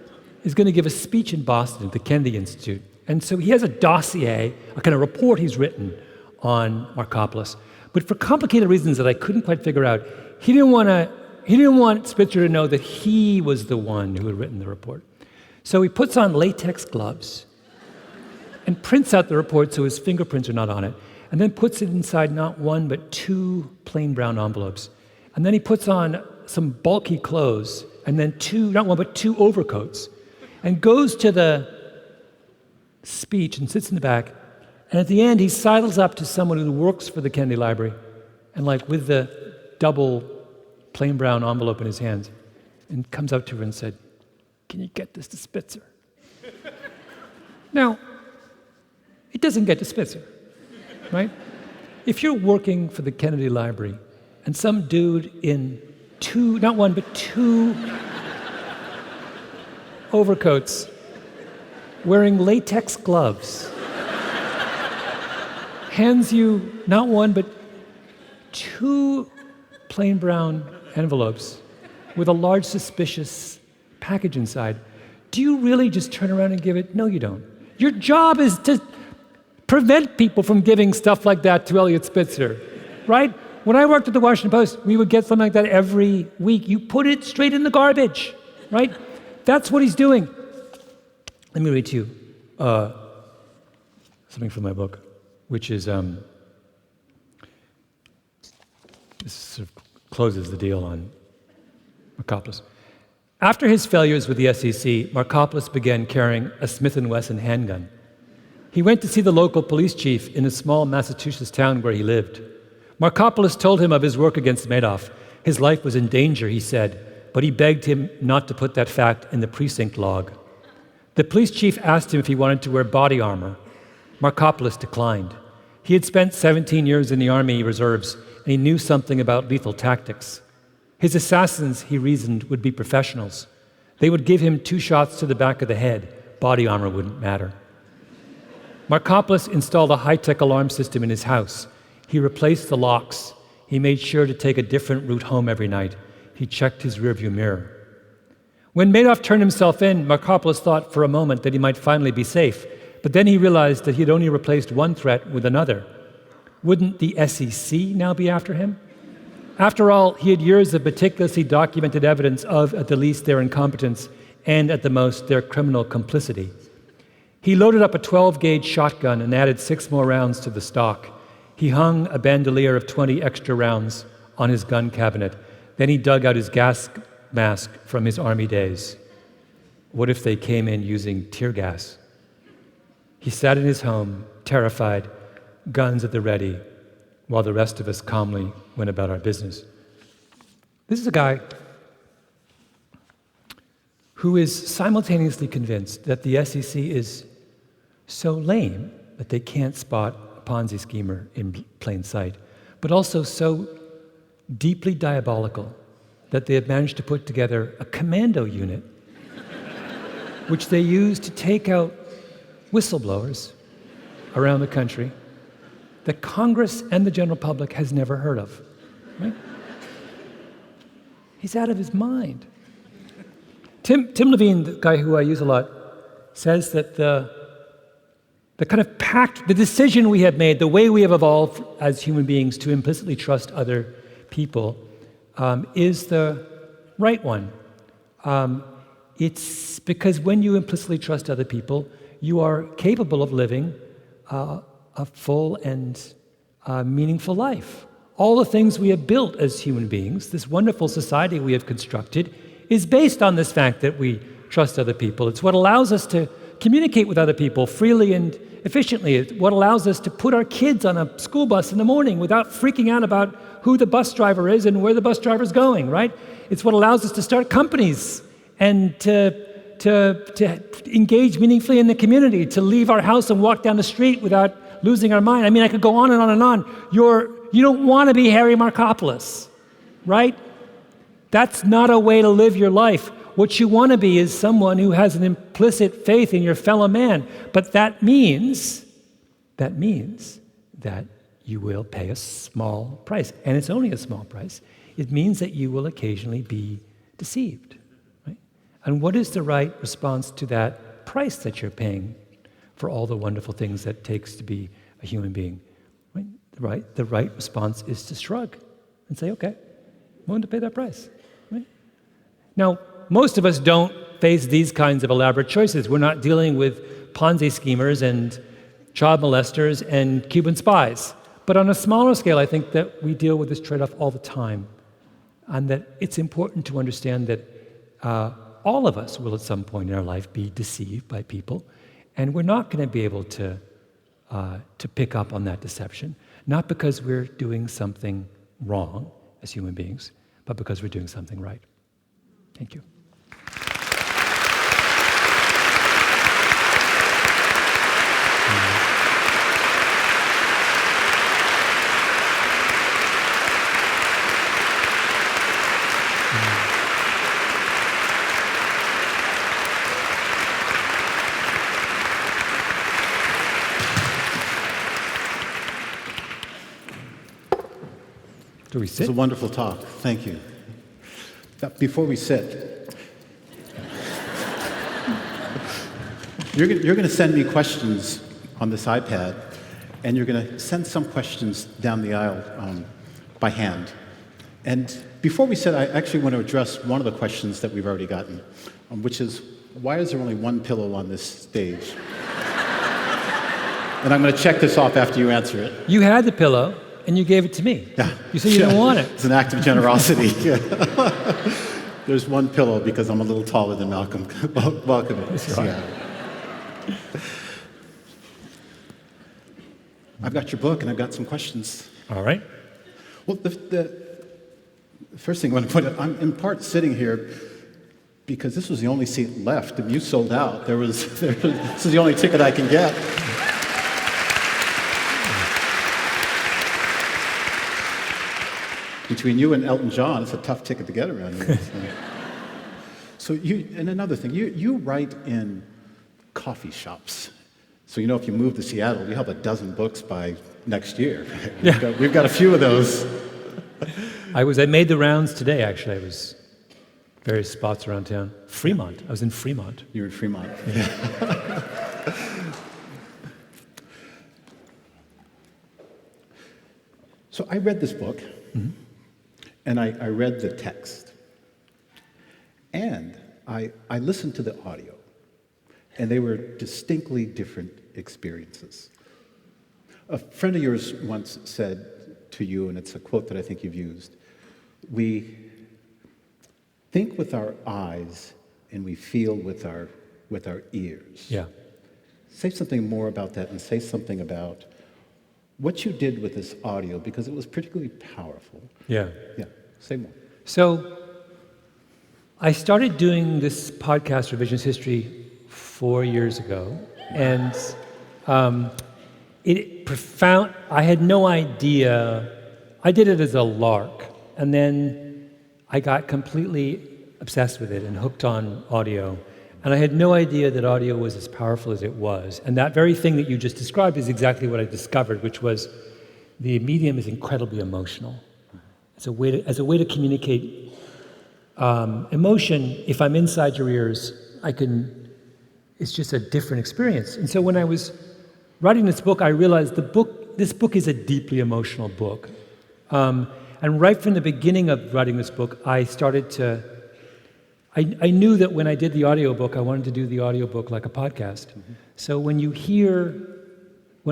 is going to give a speech in Boston at the Kennedy Institute. And so he has a dossier, a kind of report he's written on Markopolos. But for complicated reasons that I couldn't quite figure out, he didn't want Spitzer to know that he was the one who had written the report. So he puts on latex gloves and prints out the report so his fingerprints are not on it, and then puts it inside not one but two plain brown envelopes. And then he puts on some bulky clothes, and then not one but two overcoats, and goes to the speech and sits in the back. And at the end, he sidles up to someone who works for the Kennedy Library, and with the double plain brown envelope in his hands, and comes up to her and said, "Can you get this to Spitzer?" Now, it doesn't get to Spitzer, right? If you're working for the Kennedy Library and some dude in not one, but two overcoats, wearing latex gloves, hands you not one, but two plain brown envelopes with a large suspicious package inside, do you really just turn around and give it? No, you don't. Your job is to prevent people from giving stuff like that to Eliot Spitzer, right? When I worked at the Washington Post, we would get something like that every week. You put it straight in the garbage, right? That's what he's doing. Let me read to you something from my book, which is, this sort of closes the deal on Markopoulos. After his failures with the SEC, Markopoulos began carrying a Smith & Wesson handgun. He went to see the local police chief in a small Massachusetts town where he lived. Markopoulos told him of his work against Madoff. His life was in danger, he said, but he begged him not to put that fact in the precinct log. The police chief asked him if he wanted to wear body armor. Markopoulos declined. He had spent 17 years in the Army Reserves, and he knew something about lethal tactics. His assassins, he reasoned, would be professionals. They would give him 2 shots to the back of the head. Body armor wouldn't matter. Markopoulos installed a high-tech alarm system in his house. He replaced the locks. He made sure to take a different route home every night. He checked his rearview mirror. When Madoff turned himself in, Markopoulos thought for a moment that he might finally be safe, but then he realized that he had only replaced one threat with another. Wouldn't the SEC now be after him? After all, he had years of meticulously documented evidence of, at the least, their incompetence and, at the most, their criminal complicity. He loaded up a 12-gauge shotgun and added 6 more rounds to the stock. He hung a bandolier of 20 extra rounds on his gun cabinet. Then he dug out his gas mask from his Army days. What if they came in using tear gas? He sat in his home, terrified, guns at the ready, while the rest of us calmly went about our business. This is a guy who is simultaneously convinced that the SEC is so lame that they can't spot a Ponzi schemer in plain sight, but also so deeply diabolical that they have managed to put together a commando unit which they use to take out whistleblowers around the country that Congress and the general public has never heard of. Right? He's out of his mind. Tim Levine, the guy who I use a lot, says that the kind of pact, the decision we have made, the way we have evolved as human beings to implicitly trust other people is the right one. It's because when you implicitly trust other people, you are capable of living a full and meaningful life. All the things we have built as human beings, this wonderful society we have constructed, is based on this fact that we trust other people. It's what allows us to communicate with other people freely and efficiently. It's what allows us to put our kids on a school bus in the morning without freaking out about who the bus driver is and where the bus driver's going, right? It's what allows us to start companies and to engage meaningfully in the community, to leave our house and walk down the street without losing our mind. I mean, I could go on and on and on. You don't want to be Harry Markopoulos, right? That's not a way to live your life. What you want to be is someone who has an implicit faith in your fellow man. But that means that you will pay a small price. And it's only a small price. It means that you will occasionally be deceived. Right? And what is the right response to that price that you're paying for all the wonderful things that it takes to be a human being? Right? The right response is to shrug and say, okay, I'm willing to pay that price. Right? Now, most of us don't face these kinds of elaborate choices. We're not dealing with Ponzi schemers and child molesters and Cuban spies. But on a smaller scale, I think that we deal with this trade-off all the time, and that it's important to understand that all of us will at some point in our life be deceived by people, and we're not going to be able to pick up on that deception, not because we're doing something wrong as human beings, but because we're doing something right. Thank you. Do we sit? It's a wonderful talk. Thank you. Before we sit, you're going to send me questions on this iPad, and you're going to send some questions down the aisle by hand. And before we sit, I actually want to address one of the questions that we've already gotten, which is, why is there only one pillow on this stage? And I'm going to check this off after you answer it. You had the pillow, and you gave it to me. Yeah. You said you didn't want it. It's an act of generosity. There's one pillow because I'm a little taller than Malcolm. Welcome. Yeah. I've got your book, and I've got some questions. All right. Well, the first thing I want to put, I'm in part sitting here because this was the only seat left, and you sold out. This is the only ticket I can get. Between you and Elton John, it's a tough ticket to get around here. So and another thing, you write in coffee shops. So if you move to Seattle, you have a dozen books by next year. We've got a few of those. I made the rounds today, actually. I was various spots around town. Fremont. I was in Fremont. You were in Fremont. Yeah. So I read this book. Mm-hmm. And I read the text, and I listened to the audio, and they were distinctly different experiences. A friend of yours once said to you, and it's a quote that I think you've used, we think with our eyes and we feel with our ears. Yeah. Say something more about that, and say something about what you did with this audio, because it was particularly powerful. Yeah. Yeah, say more. So I started doing this podcast, Revisionist History, 4 years ago, and I had no idea. I did it as a lark, and then I got completely obsessed with it and hooked on audio. And I had no idea that audio was as powerful as it was. And that very thing that you just described is exactly what I discovered, which was the medium is incredibly emotional. As a way to communicate emotion, if I'm inside your ears, it's just a different experience. And so when I was writing this book, I realized this book is a deeply emotional book. And right from the beginning of writing this book, I started to I knew that when I did the audiobook, I wanted to do the audiobook like a podcast. Mm-hmm. So when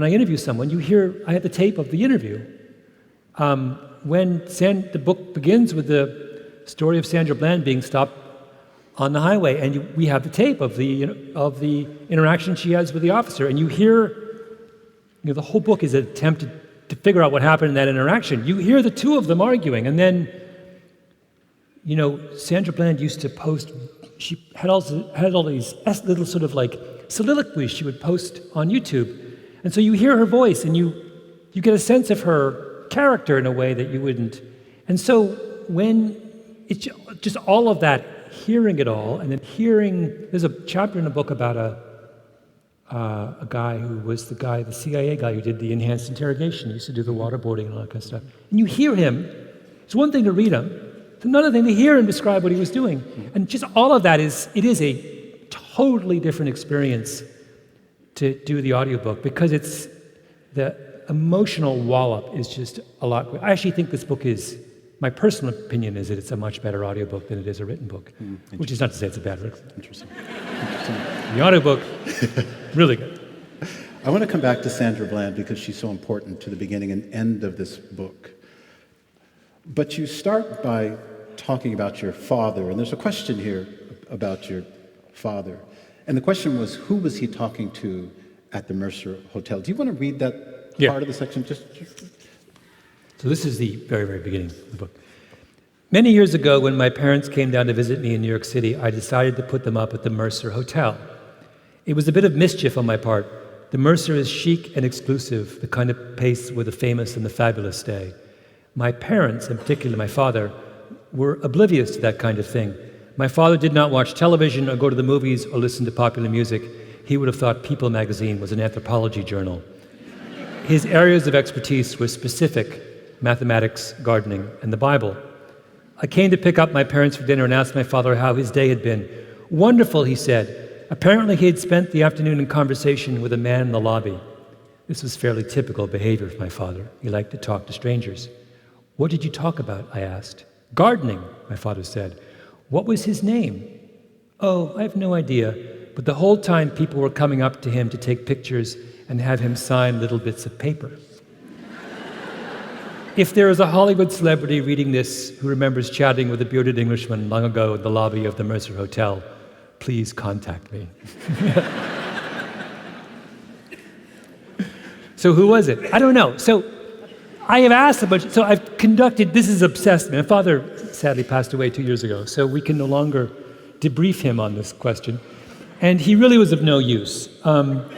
I interview someone, I had the tape of the interview. The book begins with the story of Sandra Bland being stopped on the highway, and we have the tape of the interaction she has with the officer, and you hear, the whole book is an attempt to figure out what happened in that interaction. You hear the two of them arguing, and then Sandra Bland used to post, she had all these little sort of like soliloquies she would post on YouTube. And so you hear her voice and you get a sense of her character in a way that you wouldn't. And so when it's just all of that, hearing it all, and then there's a chapter in the book about a guy who was the CIA guy who did the enhanced interrogation. He used to do the waterboarding and all that kind of stuff. And you hear him. It's one thing to read him. It's another thing to hear him describe what he was doing. And just all of that it is a totally different experience to do the audiobook, because it's the emotional wallop is just a lot. I actually think this book my personal opinion is that it's a much better audiobook than it is a written book, which is not to say it's a bad book. Interesting. The audiobook, really good. I want to come back to Sandra Bland because she's so important to the beginning and end of this book. But you start by talking about your father, and there's a question here about your father. And the question was, who was he talking to at the Mercer Hotel? Do you want to read that part of the section? So this is the very, very beginning of the book. Many years ago, when my parents came down to visit me in New York City, I decided to put them up at the Mercer Hotel. It was a bit of mischief on my part. The Mercer is chic and exclusive, the kind of place where the famous and the fabulous stay. My parents, in particular my father, were oblivious to that kind of thing. My father did not watch television or go to the movies or listen to popular music. He would have thought People magazine was an anthropology journal. His areas of expertise were specific: mathematics, gardening, and the Bible. I came to pick up my parents for dinner and asked my father how his day had been. Wonderful, he said. Apparently he had spent the afternoon in conversation with a man in the lobby. This was fairly typical behavior of my father. He liked to talk to strangers. What did you talk about? I asked. Gardening, my father said. What was his name? Oh, I have no idea. But the whole time people were coming up to him to take pictures and have him sign little bits of paper. If there is a Hollywood celebrity reading this who remembers chatting with a bearded Englishman long ago in the lobby of the Mercer Hotel, please contact me. So who was it? I don't know. So I have asked a bunch. So I've conducted, this is obsessed. My father sadly passed away 2 years ago, so we can no longer debrief him on this question. And he really was of no use. But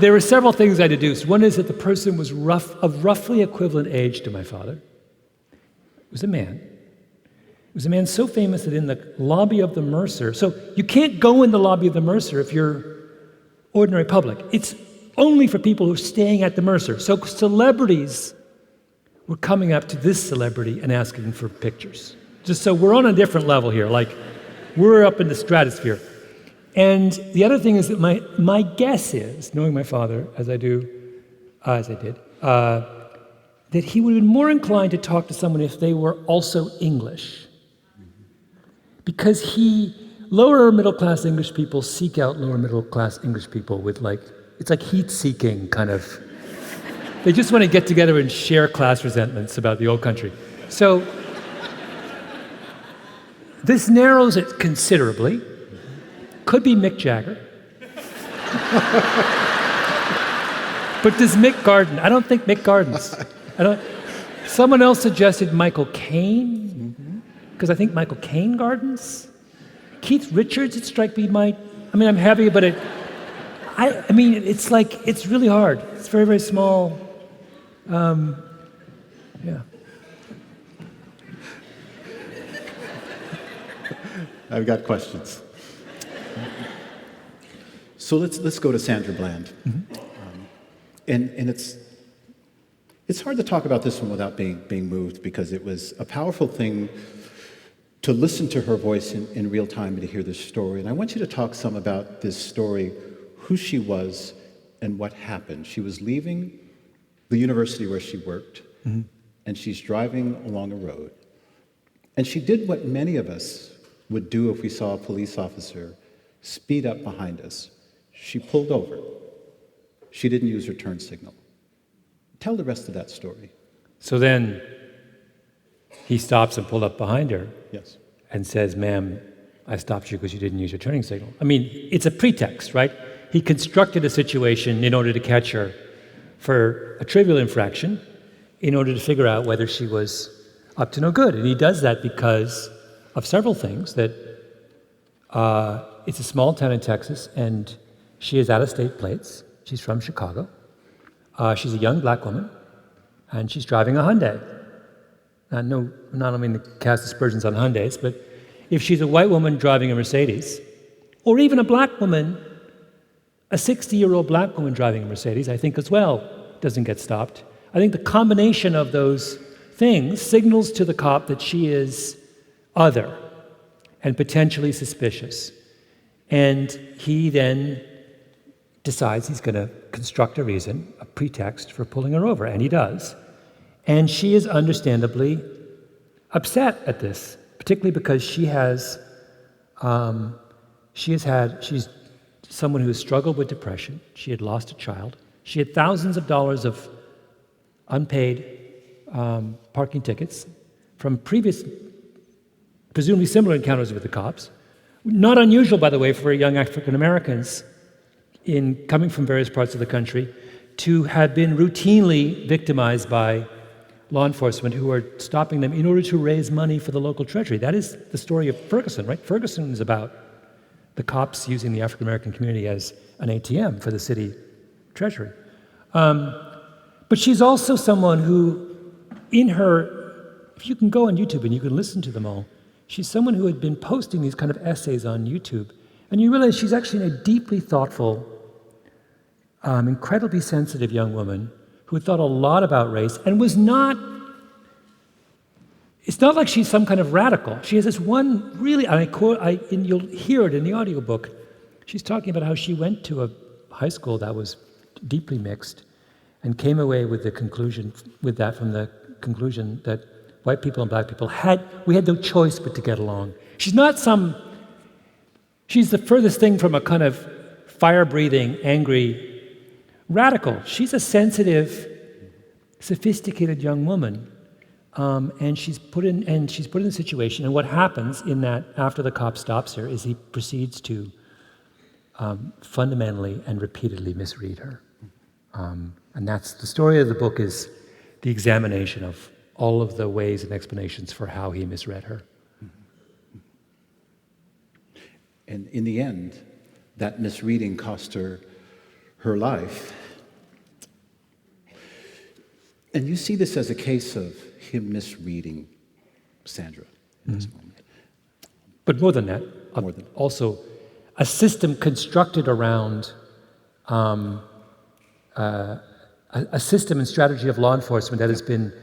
there were several things I deduced. One is that the person was of roughly equivalent age to my father. It was a man. It was a man so famous that in the lobby of the Mercer, so you can't go in the lobby of the Mercer if you're ordinary public. It's only for people who are staying at the Mercer. So celebrities were coming up to this celebrity and asking for pictures. Just so we're on a different level here, like we're up in the stratosphere. And the other thing is that my guess is, knowing my father as I did, that he would have been more inclined to talk to someone if they were also English. Because lower middle class English people seek out lower middle class English people with it's like heat-seeking kind of. They just want to get together and share class resentments about the old country. So this narrows it considerably. Could be Mick Jagger. But does Mick garden? I don't think Mick gardens. Someone else suggested Michael Caine, because I think Michael Caine gardens. Keith Richards, it strike me might. I'm happy, but it's really hard. It's very, very small. Yeah. I've got questions. So let's go to Sandra Bland. And it's hard to talk about this one without being moved, because it was a powerful thing to listen to her voice in real time and to hear this story. And I want you to talk some about this story, who she was and what happened. She was leaving the university where she worked, and she's driving along a road. And she did what many of us would do if we saw a police officer speed up behind us. She pulled over. She didn't use her turn signal. Tell the rest of that story. So then he stops and pulled up behind her. Yes. And says, ma'am, I stopped you because you didn't use your turning signal. It's a pretext, right? He constructed a situation in order to catch her for a trivial infraction in order to figure out whether she was up to no good. And he does that because of several things. That it's a small town in Texas, and she has out-of-state plates. She's from Chicago. She's a young black woman, and she's driving a Hyundai. No, not only to cast aspersions on Hyundais, but if she's a white woman driving a Mercedes, or even a black woman, a 60-year-old black woman driving a Mercedes, I think as well doesn't get stopped. I think the combination of those things signals to the cop that she is other and potentially suspicious. And he then decides he's going to construct a reason, a pretext for pulling her over, and he does. And she is understandably upset at this, particularly because she's someone who struggled with depression. She had lost a child. She had thousands of dollars of unpaid parking tickets from previous, presumably similar encounters with the cops. Not unusual, by the way, for young African Americans coming from various parts of the country to have been routinely victimized by law enforcement who are stopping them in order to raise money for the local treasury. That is the story of Ferguson, right? Ferguson is about the cops using the African American community as an ATM for the city treasury. But she's also someone who, if you can go on YouTube and you can listen to them all, she's someone who had been posting these kind of essays on YouTube. And you realize she's actually a deeply thoughtful, incredibly sensitive young woman who had thought a lot about race and was not, it's not like she's some kind of radical. She has this one really, and I quote, and you'll hear it in the audiobook, she's talking about how she went to a high school that was deeply mixed and came away with the conclusion, that white people and black people we had no choice but to get along. She's the furthest thing from a kind of fire-breathing, angry radical. She's a sensitive, sophisticated young woman, and she's put in a situation. And what happens in that after the cop stops her is he proceeds to fundamentally and repeatedly misread her. And that's the story of the book, is the examination of all of the ways and explanations for how he misread her. And in the end, that misreading cost her her life. And you see this as a case of him misreading Sandra in this moment. But more than that, also a system constructed around a system and strategy of law enforcement that has been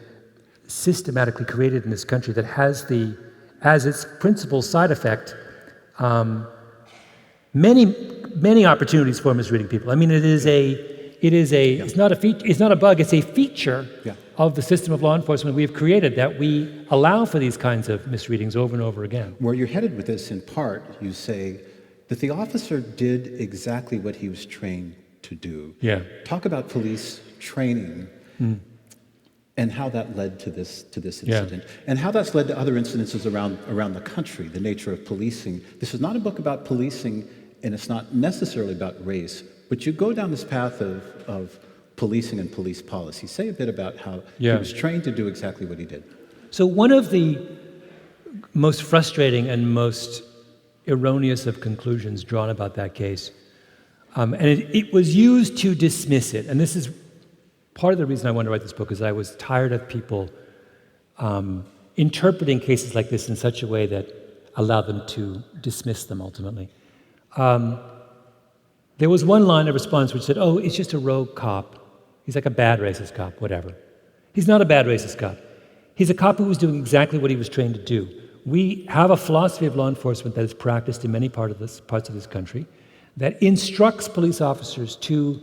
systematically created in this country that has as its principal side effect many opportunities for misreading people. I mean, it's not a bug, it's a feature of the system of law enforcement we have created, that we allow for these kinds of misreadings over and over again. Where you're headed with this, in part, you say that the officer did exactly what he was trained to do. Yeah. Talk about police training and how that led to this incident, and how that's led to other incidences around the country, the nature of policing. This is not a book about policing, and it's not necessarily about race, but you go down this path of policing and police policy. Say a bit about how he was trained to do exactly what he did. So one of the most frustrating and most erroneous of conclusions drawn about that case, and it was used to dismiss it, and this is part of the reason I wanted to write this book, is I was tired of people interpreting cases like this in such a way that allowed them to dismiss them ultimately. There was one line of response which said, oh, it's just a rogue cop. He's like a bad racist cop, whatever. He's not a bad racist cop. He's a cop who was doing exactly what he was trained to do. We have a philosophy of law enforcement that is practiced in many parts of this country that instructs police officers to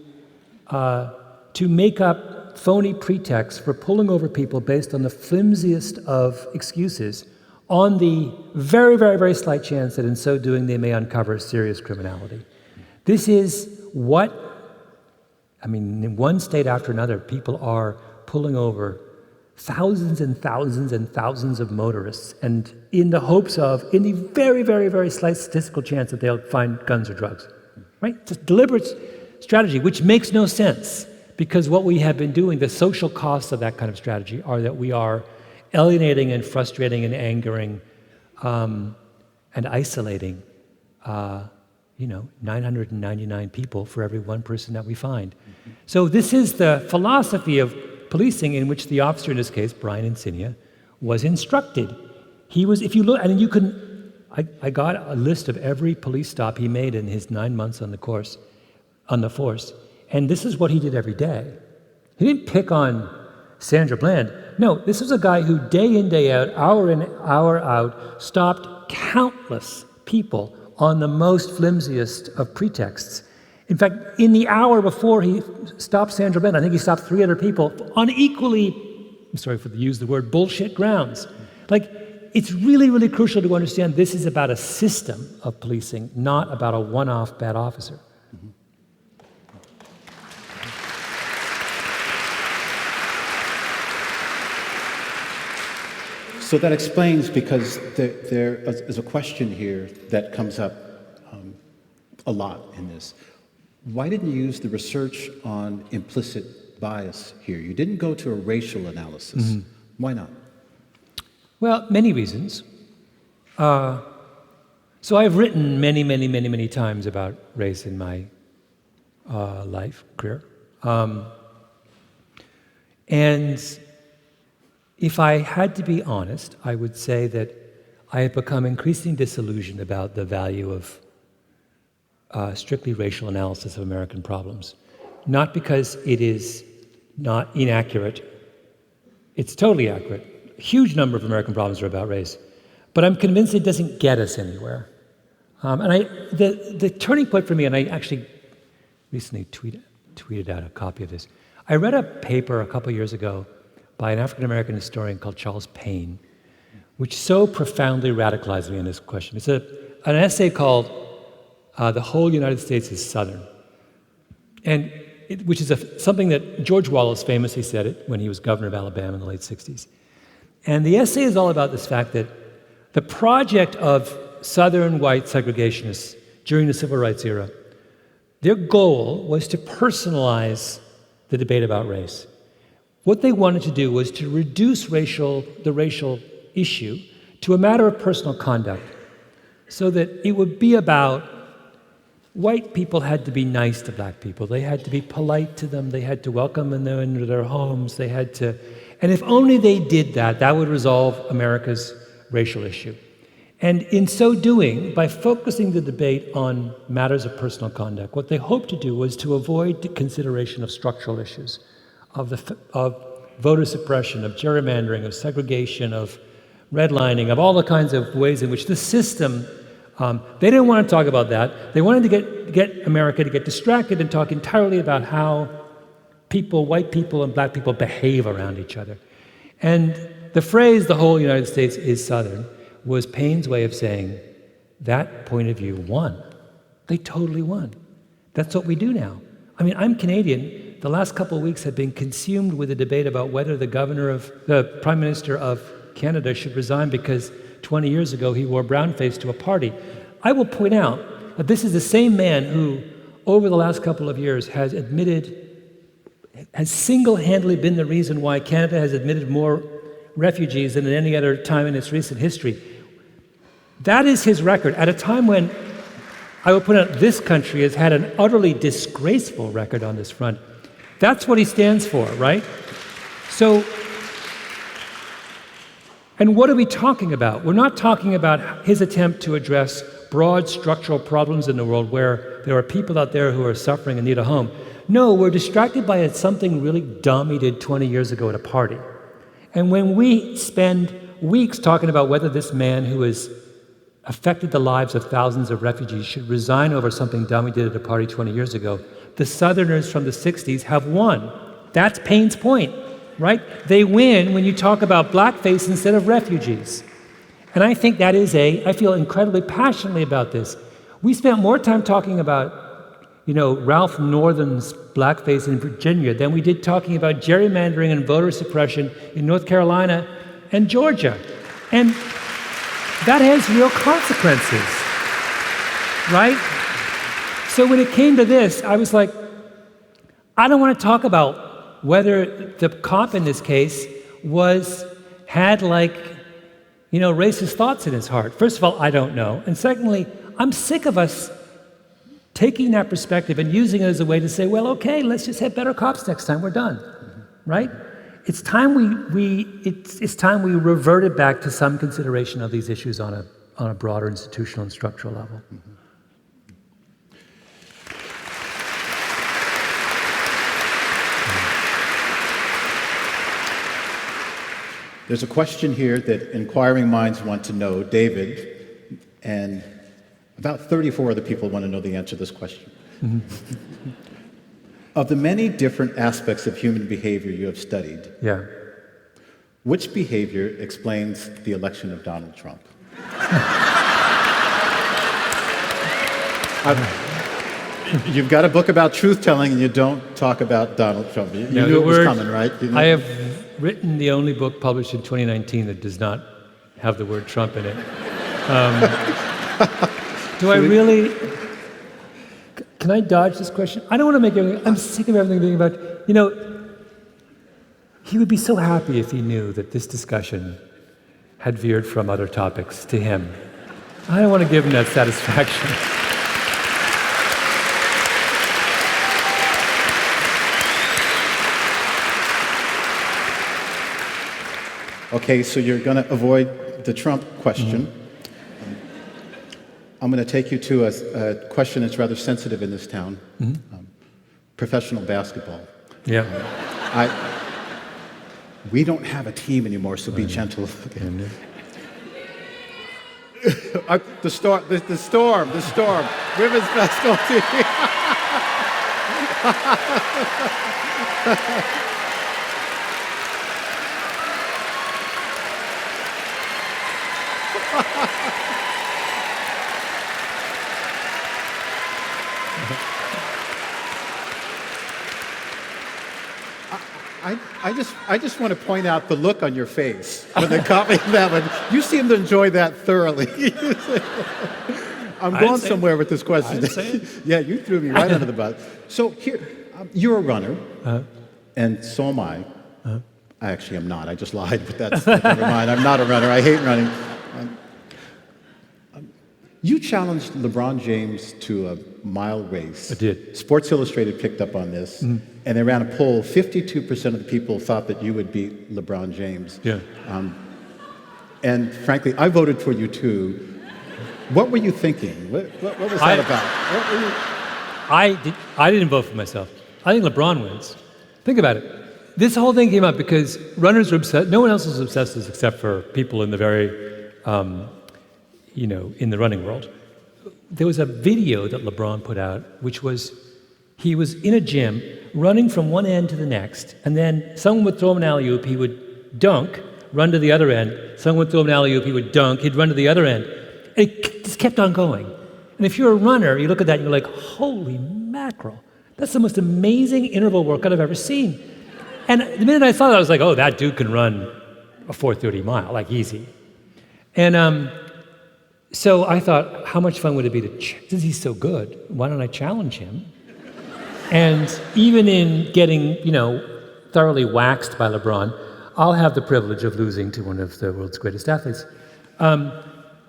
make up phony pretexts for pulling over people based on the flimsiest of excuses, on the very, very, very slight chance that in so doing they may uncover serious criminality. This is in one state after another, people are pulling over thousands and thousands and thousands of motorists, and in the very, very, very slight statistical chance that they'll find guns or drugs. Right? It's a deliberate strategy, which makes no sense, because what we have been doing, the social costs of that kind of strategy are that we are alienating and frustrating and angering and isolating 999 people for every one person that we find. So this is the philosophy of policing in which the officer, in this case, Brian Insignia, was instructed. He was, if you look, and you can, I got a list of every police stop he made in his 9 months on the force, and this is what he did every day. He didn't pick on Sandra Bland. No, this was a guy who day in, day out, hour in, hour out, stopped countless people on the most flimsiest of pretexts. In fact, in the hour before he stopped Sandra Bland, I think he stopped 300 people on equally, I'm sorry for the use of the word, bullshit grounds. Like, it's really, really crucial to understand this is about a system of policing, not about a one-off bad officer. So that explains, because there is a question here that comes up a lot in this. Why didn't you use the research on implicit bias here? You didn't go to a racial analysis. Why not? Well, many reasons. So I've written many times about race in my career. And if I had to be honest, I would say that I have become increasingly disillusioned about the value of strictly racial analysis of American problems. Not because it is not inaccurate. It's totally accurate. A huge number of American problems are about race. But I'm convinced it doesn't get us anywhere. The turning point for me, and I actually recently tweeted out a copy of this. I read a paper a couple years ago by an African-American historian called Charles Payne, which so profoundly radicalized me on this question. It's an essay called The Whole United States is Southern, which is something that George Wallace famously said it when he was governor of Alabama in the late 60s. And the essay is all about this fact that the project of Southern white segregationists during the Civil Rights era, their goal was to personalize the debate about race. What they wanted to do was to reduce the racial issue to a matter of personal conduct, so that it would be about white people had to be nice to black people. They had to be polite to them. They had to welcome them into their homes. And if only they did that, that would resolve America's racial issue. And in so doing, by focusing the debate on matters of personal conduct, what they hoped to do was to avoid the consideration of structural issues, of voter suppression, of gerrymandering, of segregation, of redlining, of all the kinds of ways in which the system, they didn't want to talk about that. They wanted to get America to get distracted and talk entirely about how white people and black people behave around each other. And the phrase, the whole United States is Southern, was Payne's way of saying, that point of view won. They totally won. That's what we do now. I mean, I'm Canadian. The last couple of weeks have been consumed with a debate about whether the Prime Minister of Canada should resign because 20 years ago he wore brownface to a party. I will point out that this is the same man who, over the last couple of years, has single-handedly been the reason why Canada has admitted more refugees than at any other time in its recent history. That is his record at a time when, I will point out, this country has had an utterly disgraceful record on this front. That's what he stands for, right? So, and what are we talking about? We're not talking about his attempt to address broad structural problems in the world where there are people out there who are suffering and need a home. No, we're distracted by something really dumb he did 20 years ago at a party. And when we spend weeks talking about whether this man who has affected the lives of thousands of refugees should resign over something dumb he did at a party 20 years ago, the Southerners from the 60s have won. That's Payne's point, right? They win when you talk about blackface instead of refugees. And I think I feel incredibly passionately about this. We spent more time talking about, Ralph Northen's blackface in Virginia than we did talking about gerrymandering and voter suppression in North Carolina and Georgia. And that has real consequences, right? So when it came to this, I was like, I don't want to talk about whether the cop in this case had racist thoughts in his heart. First of all, I don't know. And secondly, I'm sick of us taking that perspective and using it as a way to say, well, okay, let's just have better cops next time, we're done, right? It's time it's time we reverted back to some consideration of these issues on a broader institutional and structural level. There's a question here that inquiring minds want to know, David, and about 34 other people want to know the answer to this question. Of the many different aspects of human behavior you have studied, which behavior explains the election of Donald Trump? You've got a book about truth-telling, and you don't talk about Donald Trump. You knew it was coming, right? I have written the only book published in 2019 that does not have the word Trump in it. Do I really... Can I dodge this question? I don't want to make everything... I'm sick of everything being about... He would be so happy if he knew that this discussion had veered from other topics to him. I don't want to give him that satisfaction. Okay, so you're going to avoid the Trump question. I'm going to take you to a question that's rather sensitive in this town. Professional basketball. Yeah. We don't have a team anymore, so be gentle. Okay. The storm. Women's basketball team. I just want to point out the look on your face when they caught me in that one. You seem to enjoy that thoroughly. I'm going somewhere with this question. Yeah, you threw me right under the bus. So here, you're a runner, and so am I. I actually am not. I just lied, but that's never mind. I'm not a runner. I hate running. You challenged LeBron James to a mile race. I did. Sports Illustrated picked up on this, and they ran a poll. 52% of the people thought that you would beat LeBron James. Yeah. And frankly, I voted for you too. What were you thinking? What was that about? What were you... I didn't vote for myself. I think LeBron wins. Think about it. This whole thing came up because runners are obsessed. No one else is obsessed with this except for people in the very... in the running world. There was a video that LeBron put out, which was he was in a gym running from one end to the next, and then someone would throw him an alley-oop, he would dunk, run to the other end, someone would throw him an alley-oop, he would dunk, he'd run to the other end. And it just kept on going. And if you're a runner, you look at that and you're like, holy mackerel, that's the most amazing interval workout I've ever seen. And the minute I saw that, I was like, oh, that dude can run a 4:30 mile, like easy. And so I thought, how much fun would it be since he's so good, why don't I challenge him? And even in getting, thoroughly waxed by LeBron, I'll have the privilege of losing to one of the world's greatest athletes.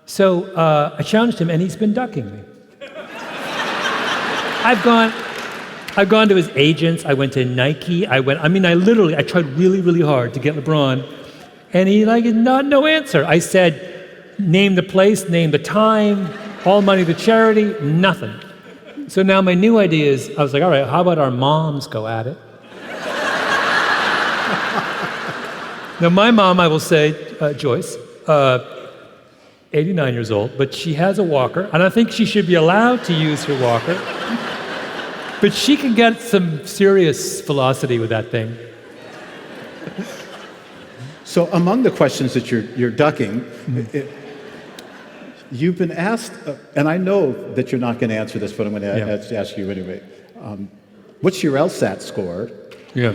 So I challenged him, and he's been ducking me. I've gone to his agents. I went to Nike. I tried really, really hard to get LeBron, and he no answer. I said, name the place, name the time, all money to charity, nothing. So now my new idea is, I was like, all right, how about our moms go at it? Now my mom, I will say, Joyce, 89 years old, but she has a walker, and I think she should be allowed to use her walker. But she can get some serious velocity with that thing. So among the questions that you're ducking, you've been asked, and I know that you're not going to answer this, but I'm going to ask you anyway. What's your LSAT score? Yeah.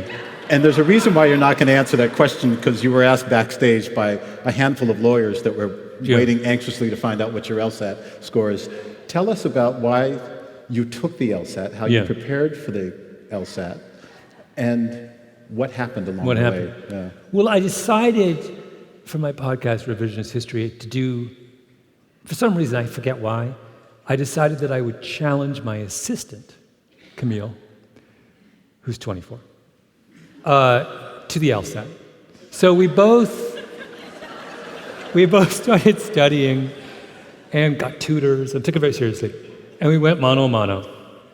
And there's a reason why you're not going to answer that question, because you were asked backstage by a handful of lawyers that were waiting anxiously to find out what your LSAT score is. Tell us about why you took the LSAT, how you prepared for the LSAT, and what happened along the way. Yeah. Well, I decided for my podcast, Revisionist History, to do, for some reason, I forget why, I decided that I would challenge my assistant, Camille, who's 24, to the LSAT. So we both started studying and got tutors and took it very seriously. And we went mano a mano.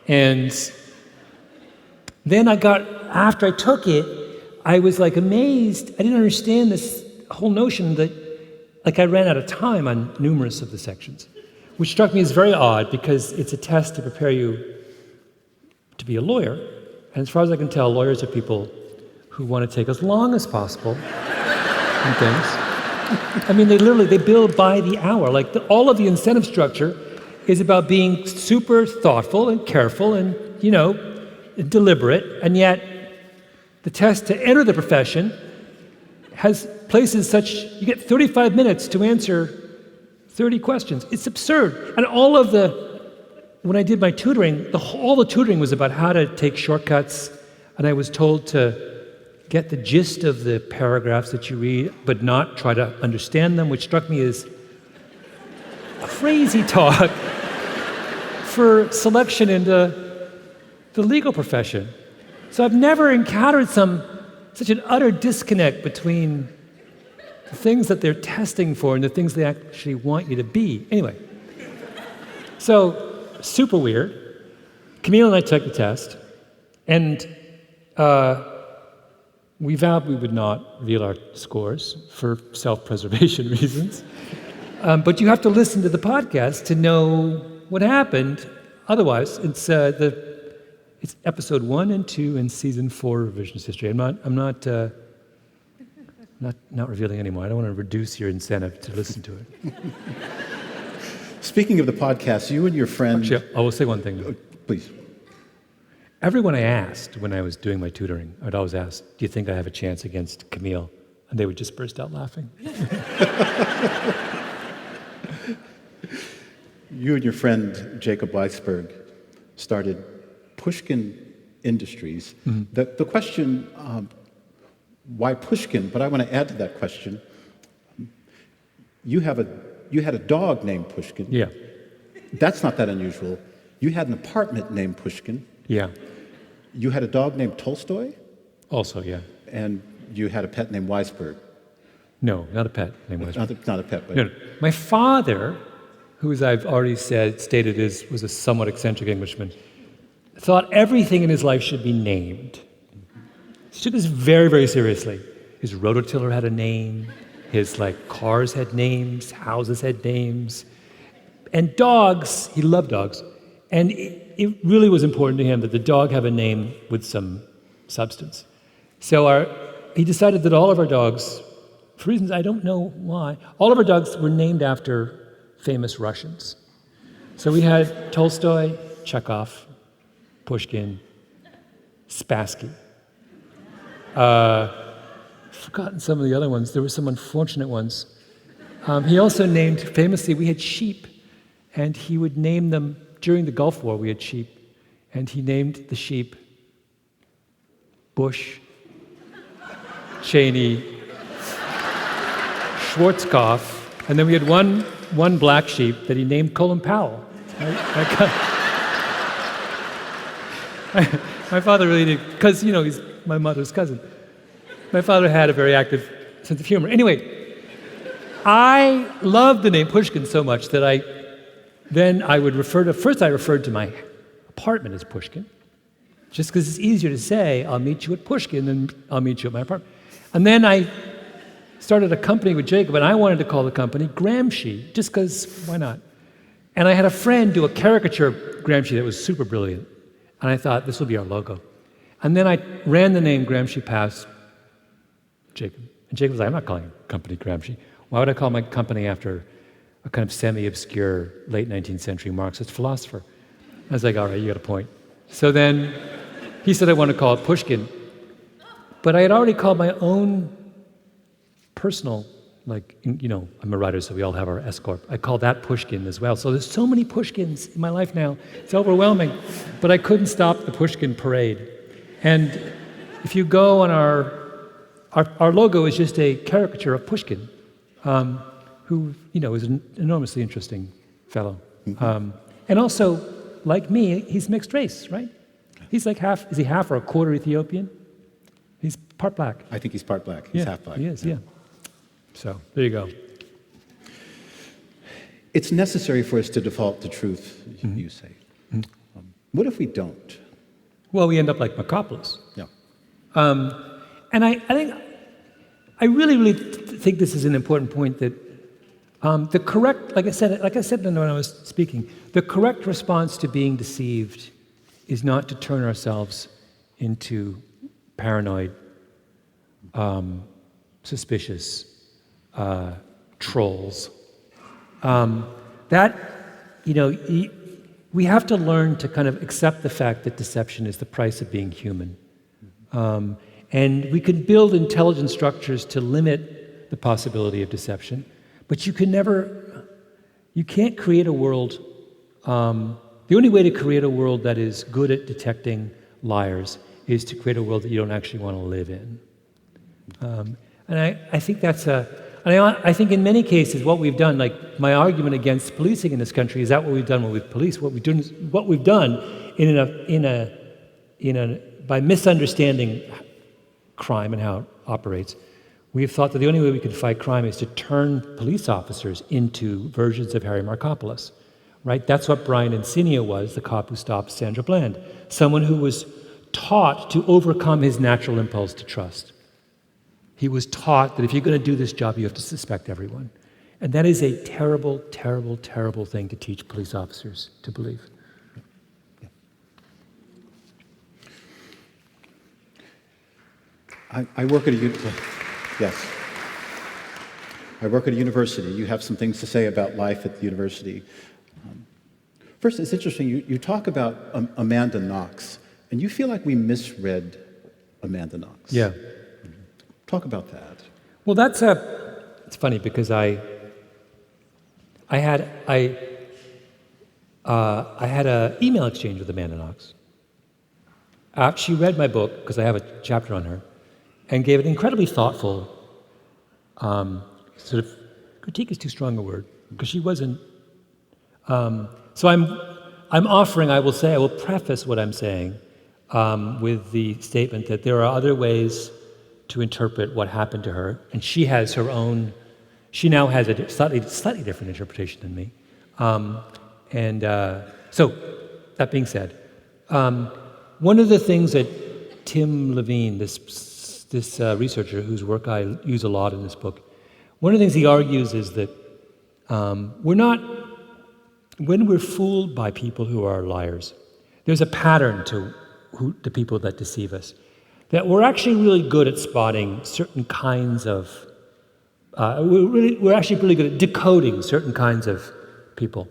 And then after I took it, I was amazed. I didn't understand this whole notion that I ran out of time on numerous of the sections, which struck me as very odd because it's a test to prepare you to be a lawyer. And as far as I can tell, lawyers are people who want to take as long as possible on things. I mean, they bill by the hour. All of the incentive structure is about being super thoughtful and careful and, deliberate. And yet, the test to enter the profession has places such, you get 35 minutes to answer 30 questions. It's absurd. And when I did my tutoring, all the tutoring was about how to take shortcuts, and I was told to get the gist of the paragraphs that you read, but not try to understand them, which struck me as crazy talk for selection into the legal profession. So I've never encountered such an utter disconnect between the things that they're testing for and the things they actually want you to be. Anyway, so super weird. Camille and I took the test, and we vowed we would not reveal our scores for self-preservation reasons. But you have to listen to the podcast to know what happened. Otherwise, it's episode 1 and 2 in season 4 of Revisionist History. I'm not revealing anymore. I don't want to reduce your incentive to listen to it. Speaking of the podcast, you and your friend... Actually, I will say one thing, though. Please. Everyone I asked when I was doing my tutoring, I'd always ask, do you think I have a chance against Camille? And they would just burst out laughing. You and your friend, Jacob Weisberg, started Pushkin Industries. Mm-hmm. The question, why Pushkin? But I want to add to that question. You had a dog named Pushkin. Yeah. That's not that unusual. You had an apartment named Pushkin. Yeah. You had a dog named Tolstoy? Also, yeah. And you had a pet named Weisberg? No, not a pet named Weisberg. Not a pet, but... No. My father, who, as I've already stated, was a somewhat eccentric Englishman, thought everything in his life should be named. He took this very, very seriously. His rototiller had a name. His cars had names. Houses had names. And dogs, he loved dogs. And it really was important to him that the dog have a name with some substance. So he decided that all of our dogs, for reasons I don't know why, all of our dogs were named after famous Russians. So we had Tolstoy, Chekhov, Pushkin, Spassky. Forgotten some of the other ones. There were some unfortunate ones. He also named, famously, we had sheep, and he would name them. During the Gulf War, we had sheep, and he named the sheep Bush, Cheney, Schwarzkopf, and then we had one black sheep that he named Colin Powell. My father really did, because, he's my mother's cousin. My father had a very active sense of humor. Anyway, I loved the name Pushkin so much that I referred to my apartment as Pushkin, just because it's easier to say, I'll meet you at Pushkin than I'll meet you at my apartment. And then I started a company with Jacob, and I wanted to call the company Gramsci, just because, why not? And I had a friend do a caricature of Gramsci that was super brilliant, and I thought, this will be our logo. And then I ran the name Gramsci past Jacob. And Jacob was like, I'm not calling a company Gramsci. Why would I call my company after a kind of semi-obscure late 19th century Marxist philosopher? I was like, all right, you got a point. So then he said I want to call it Pushkin. But I had already called my own personal, I'm a writer, so we all have our S Corp. I call that Pushkin as well. So there's so many Pushkins in my life now. It's overwhelming. But I couldn't stop the Pushkin parade. And if you go on our logo is just a caricature of Pushkin, who, is an enormously interesting fellow. Mm-hmm. And also, like me, he's mixed race, right? He's is he half or a quarter Ethiopian? He's part black. I think he's part black. He's half black. He is, yeah. So, there you go. It's necessary for us to default to truth, mm-hmm. you say. Mm-hmm. What if we don't? Well, we end up like Makopoulos. Yeah. And I really think this is an important point that the correct, like I said when I was speaking, the correct response to being deceived is not to turn ourselves into paranoid, suspicious trolls. We have to learn to kind of accept the fact that deception is the price of being human. And we can build intelligent structures to limit the possibility of deception, but you can't create a world, the only way to create a world that is good at detecting liars is to create a world that you don't actually want to live in. And I think I think in many cases what we've done, like my argument against policing in this country, is that what we've done with police? What we've done by misunderstanding crime and how it operates, we have thought that the only way we can fight crime is to turn police officers into versions of Harry Markopolos, right? That's what Brian Encina was, the cop who stopped Sandra Bland, someone who was taught to overcome his natural impulse to trust. He was taught that if you're going to do this job, you have to suspect everyone. And that is a terrible, terrible, terrible thing to teach police officers to believe. I work at a yes. I work at a university. You have some things to say about life at the university. First, it's interesting. You talk about Amanda Knox, and you feel like we misread Amanda Knox. Yeah. Talk about that. Well, it's funny because I had an email exchange with Amanda Knox. She read my book, because I have a chapter on her, and gave an incredibly thoughtful sort of, critique is too strong a word, because she wasn't. So I'm offering, I will preface what I'm saying with the statement that there are other ways to interpret what happened to her, and she now has a slightly different interpretation than me. So, that being said, one of the things that Tim Levine, this researcher whose work I use a lot in this book, one of the things he argues is that when we're fooled by people who are liars, there's a pattern to the people that deceive us. That we're actually really good at spotting certain kinds of, we're actually really good at decoding certain kinds of people.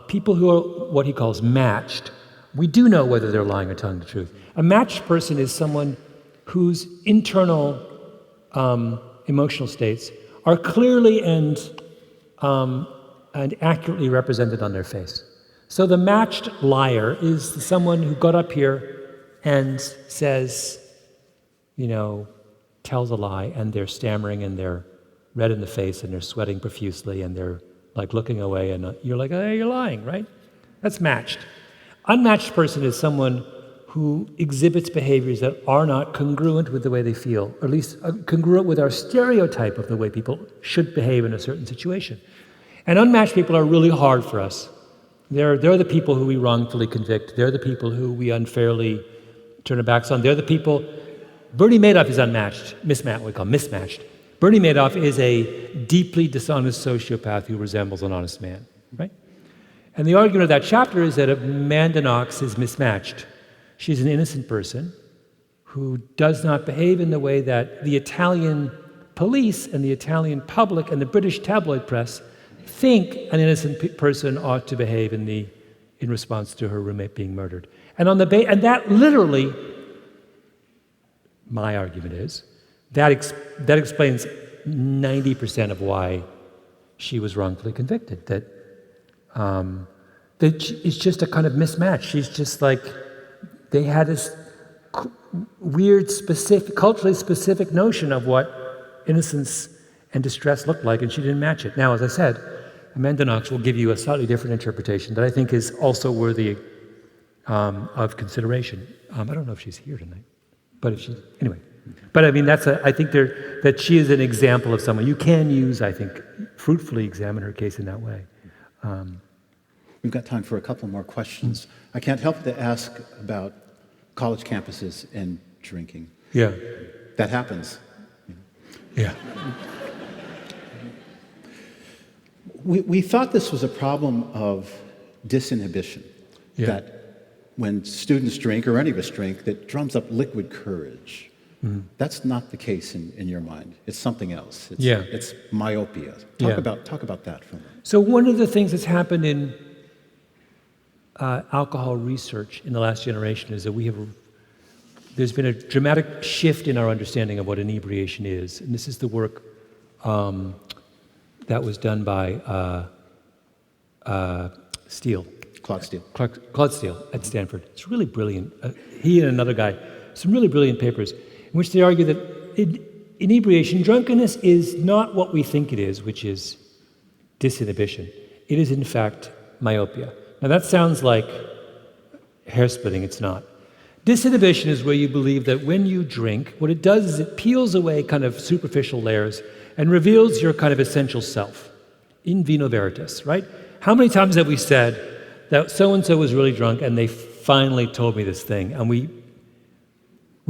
People who are what he calls matched, we do know whether they're lying or telling the truth. A matched person is someone whose internal emotional states are clearly and accurately represented on their face. So the matched liar is someone who got up here and says, tells a lie, and they're stammering, and they're red in the face, and they're sweating profusely, and they're like looking away, and you're like, hey, you're lying, right? That's matched. Unmatched person is someone who exhibits behaviors that are not congruent with the way they feel, or at least congruent with our stereotype of the way people should behave in a certain situation. And unmatched people are really hard for us. They're the people who we wrongfully convict. They're the people who we unfairly turn our backs on. They're the people. Bernie Madoff is unmatched, what we call mismatched. Bernie Madoff is a deeply dishonest sociopath who resembles an honest man, right? And the argument of that chapter is that Amanda Knox is mismatched. She's an innocent person who does not behave in the way that the Italian police and the Italian public and the British tabloid press think an innocent person ought to behave in response to her roommate being murdered. And that literally, my argument is, that explains 90% of why she was wrongfully convicted. That it's just a kind of mismatch. She's just like, they had this weird, culturally specific notion of what innocence and distress looked like, and she didn't match it. Now, as I said, Amanda Knox will give you a slightly different interpretation that I think is also worthy of consideration. I don't know if she's here tonight, but anyway. But I mean, I think that she is an example of someone you can use, I think, fruitfully examine her case in that way. We've got time for a couple more questions. I can't help but to ask about college campuses and drinking. Yeah. That happens. Yeah. We thought this was a problem of disinhibition, that when students drink, or any of us drink, that drums up liquid courage. Mm-hmm. That's not the case in your mind. It's something else. It's myopia. Talk about that for a minute. So one of the things that's happened in alcohol research in the last generation is that there's been a dramatic shift in our understanding of what inebriation is. And this is the work that was done by Steele. Claude Steele. Claude Steele at Stanford. It's really brilliant. He and another guy, some really brilliant papers in which they argue that inebriation, drunkenness, is not what we think it is, which is disinhibition. It is, in fact, myopia. Now, that sounds like hair-splitting. It's not. Disinhibition is where you believe that when you drink, what it does is it peels away kind of superficial layers and reveals your kind of essential self. In vino veritas, right? How many times have we said that so-and-so was really drunk and they finally told me this thing, and we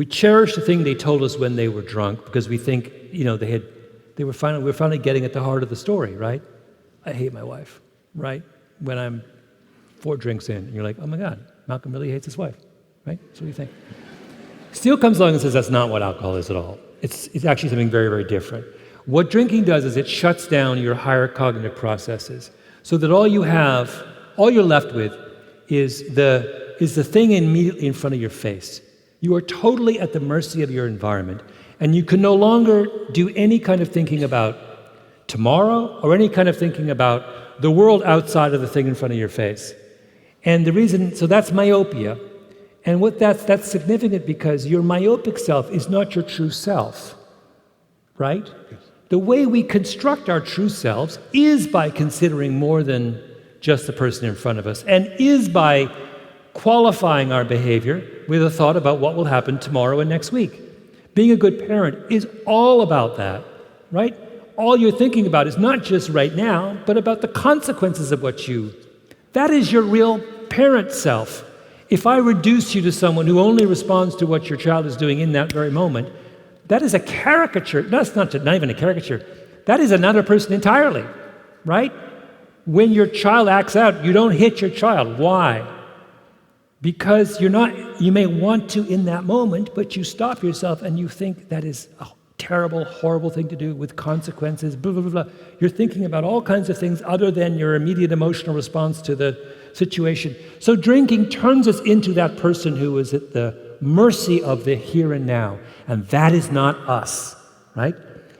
cherish the thing they told us when they were drunk because we think, we were finally getting at the heart of the story, right? I hate my wife, right? When I'm 4 drinks in, and you're like, oh my God, Malcolm really hates his wife, right? That's what you think. Steele comes along and says that's not what alcohol is at all. It's actually something very, very different. What drinking does is it shuts down your higher cognitive processes so that all you're left with is the thing immediately in front of your face. You are totally at the mercy of your environment, and you can no longer do any kind of thinking about tomorrow or any kind of thinking about the world outside of the thing in front of your face. And the reason, so that's myopia. And that's significant because your myopic self is not your true self, right? Yes. The way we construct our true selves is by considering more than just the person in front of us, and is by qualifying our behavior with a thought about what will happen tomorrow and next week. Being a good parent is all about that, right? All you're thinking about is not just right now, but about the consequences of that is your real parent self. If I reduce you to someone who only responds to what your child is doing in that very moment, that is a caricature. That's not even a caricature. That is another person entirely, right? When your child acts out, you don't hit your child. Why? Because you may want to in that moment, but you stop yourself and you think that is a terrible, horrible thing to do with consequences, blah, blah, blah, blah. You're thinking about all kinds of things other than your immediate emotional response to the situation. So drinking turns us into that person who is at the mercy of the here and now, and that is not us, right?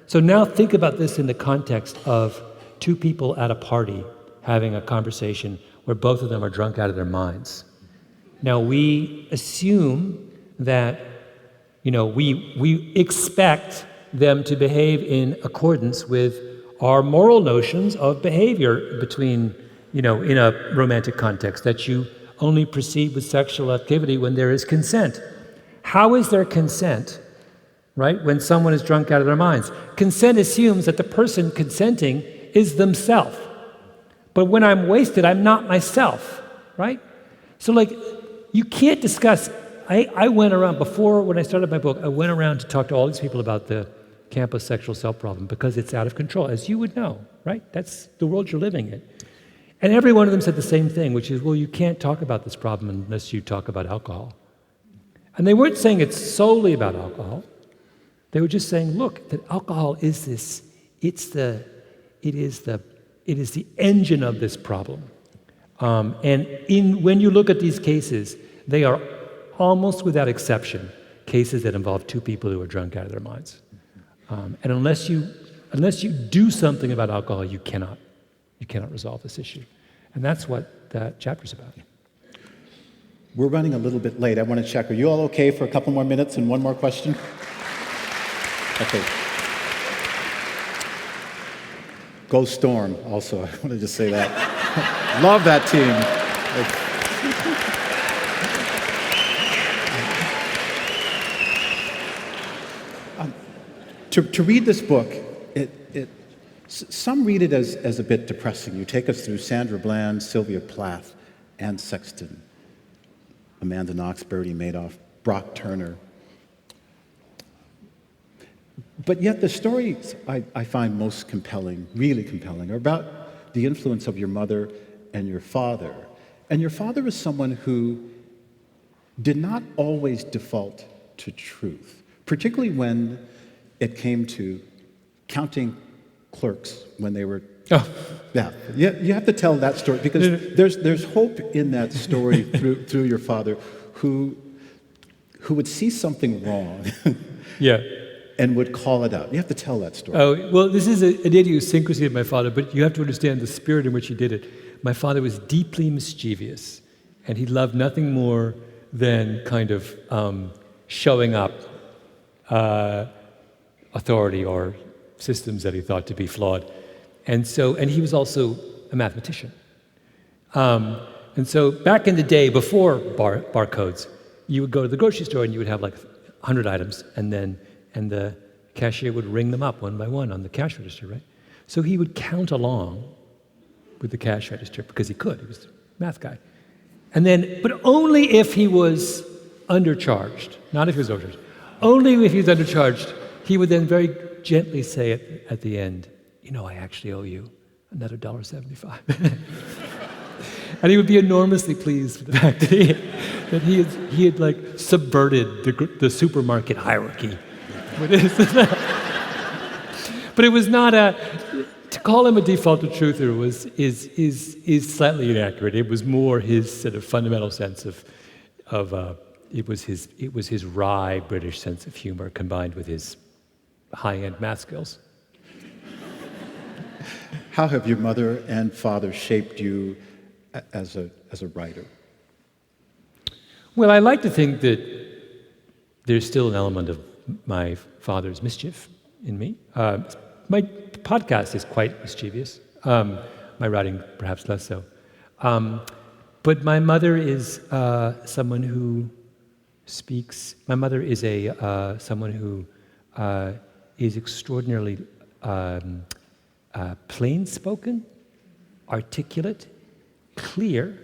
So now think about this in the context of 2 people at a party having a conversation where both of them are drunk out of their minds. Now, we assume that, we expect them to behave in accordance with our moral notions of behavior between, in a romantic context, that you only proceed with sexual activity when there is consent. How is there consent, right, when someone is drunk out of their minds? Consent assumes that the person consenting is themselves. But when I'm wasted, I'm not myself, right? So, you can't discuss. I went around, when I started my book, I went around to talk to all these people about the campus sexual self problem because it's out of control, as you would know, right? That's the world you're living in. And every one of them said the same thing, which is, well, you can't talk about this problem unless you talk about alcohol. And they weren't saying it's solely about alcohol. They were just saying, look, that alcohol is this, it is the engine of this problem. When you look at these cases, they are almost without exception cases that involve 2 people who are drunk out of their minds. And unless you do something about alcohol, you cannot resolve this issue. And that's what that chapter's about. We're running a little bit late. I want to check. Are you all okay for a couple more minutes and one more question? Okay. Go Storm, also. I want to just say that. Love that team. To read this book, some read it as a bit depressing. You take us through Sandra Bland, Sylvia Plath, Anne Sexton, Amanda Knox, Bertie Madoff, Brock Turner. But yet the stories I find most compelling, really compelling, are about the influence of your mother and your father. And your father is someone who did not always default to truth, particularly when it came to counting clerks when they were... Oh. Yeah, you have to tell that story because there's hope in that story through your father who would see something wrong. Yeah. and would call it out. You have to tell that story. Oh, well, this is an idiosyncrasy of my father, but you have to understand the spirit in which he did it. My father was deeply mischievous, and he loved nothing more than kind of showing up authority or systems that he thought to be flawed. And he was also a mathematician. And so back in the day, before barcodes, you would go to the grocery store and you would have like 100 items, and the cashier would ring them up one by one on the cash register, right? So he would count along with the cash register because he could. He was a math guy. But only if he was undercharged, not if he was overcharged. Only if he was undercharged, he would then very gently say at the end, I actually owe you another $1.75. And he would be enormously pleased with the fact that he had like subverted the supermarket hierarchy. But it was not to call him a defaulted truther is slightly inaccurate. It was more his sort of fundamental sense of it was his wry British sense of humor combined with his high-end math skills. How have your mother and father shaped you as a writer? Well, I like to think that there's still an element of my father's mischief in me. My podcast is quite mischievous. My writing, perhaps less so. But my mother is someone who speaks. My mother is someone who is extraordinarily plain-spoken, articulate, clear,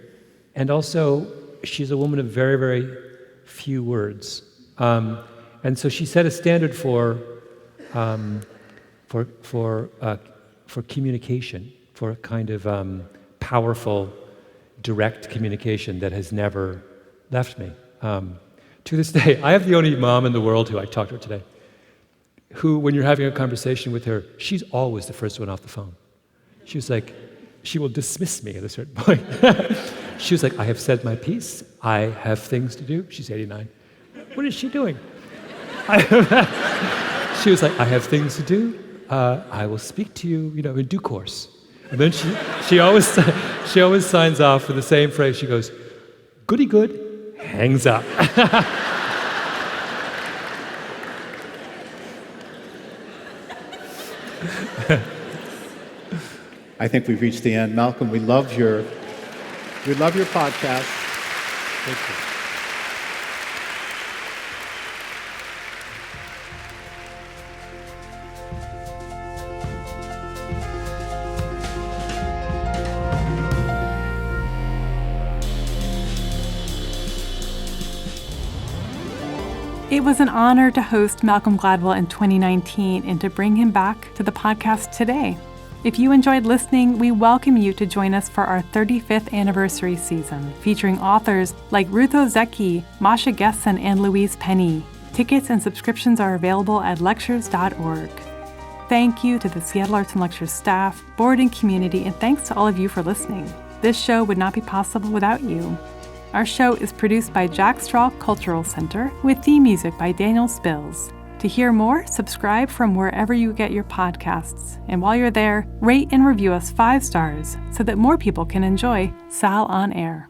and also she's a woman of very, very few words. And so she set a standard for communication, for a kind of powerful, direct communication that has never left me. To this day, I have the only mom in the world who I talked to her today, who, when you're having a conversation with her, she's always the first one off the phone. She was like, she will dismiss me at a certain point. She was like, I have said my piece. I have things to do. She's 89. What is she doing? She was like, I have things to do. I will speak to you, in due course. And then she always signs off with the same phrase. She goes, goody good, hangs up. I think we've reached the end. Malcom, we love your podcast. Thank you. It was an honor to host Malcom Gladwell in 2019 and to bring him back to the podcast today. If you enjoyed listening, we welcome you to join us for our 35th anniversary season, featuring authors like Ruth Ozeki, Masha Gessen, and Louise Penny. Tickets and subscriptions are available at lectures.org. Thank you to the Seattle Arts and Lectures staff, board, and community, and thanks to all of you for listening. This show would not be possible without you. Our show is produced by Jack Straw Cultural Center with theme music by Daniel Spills. To hear more, subscribe from wherever you get your podcasts. And while you're there, rate and review us 5 stars so that more people can enjoy Sal on Air.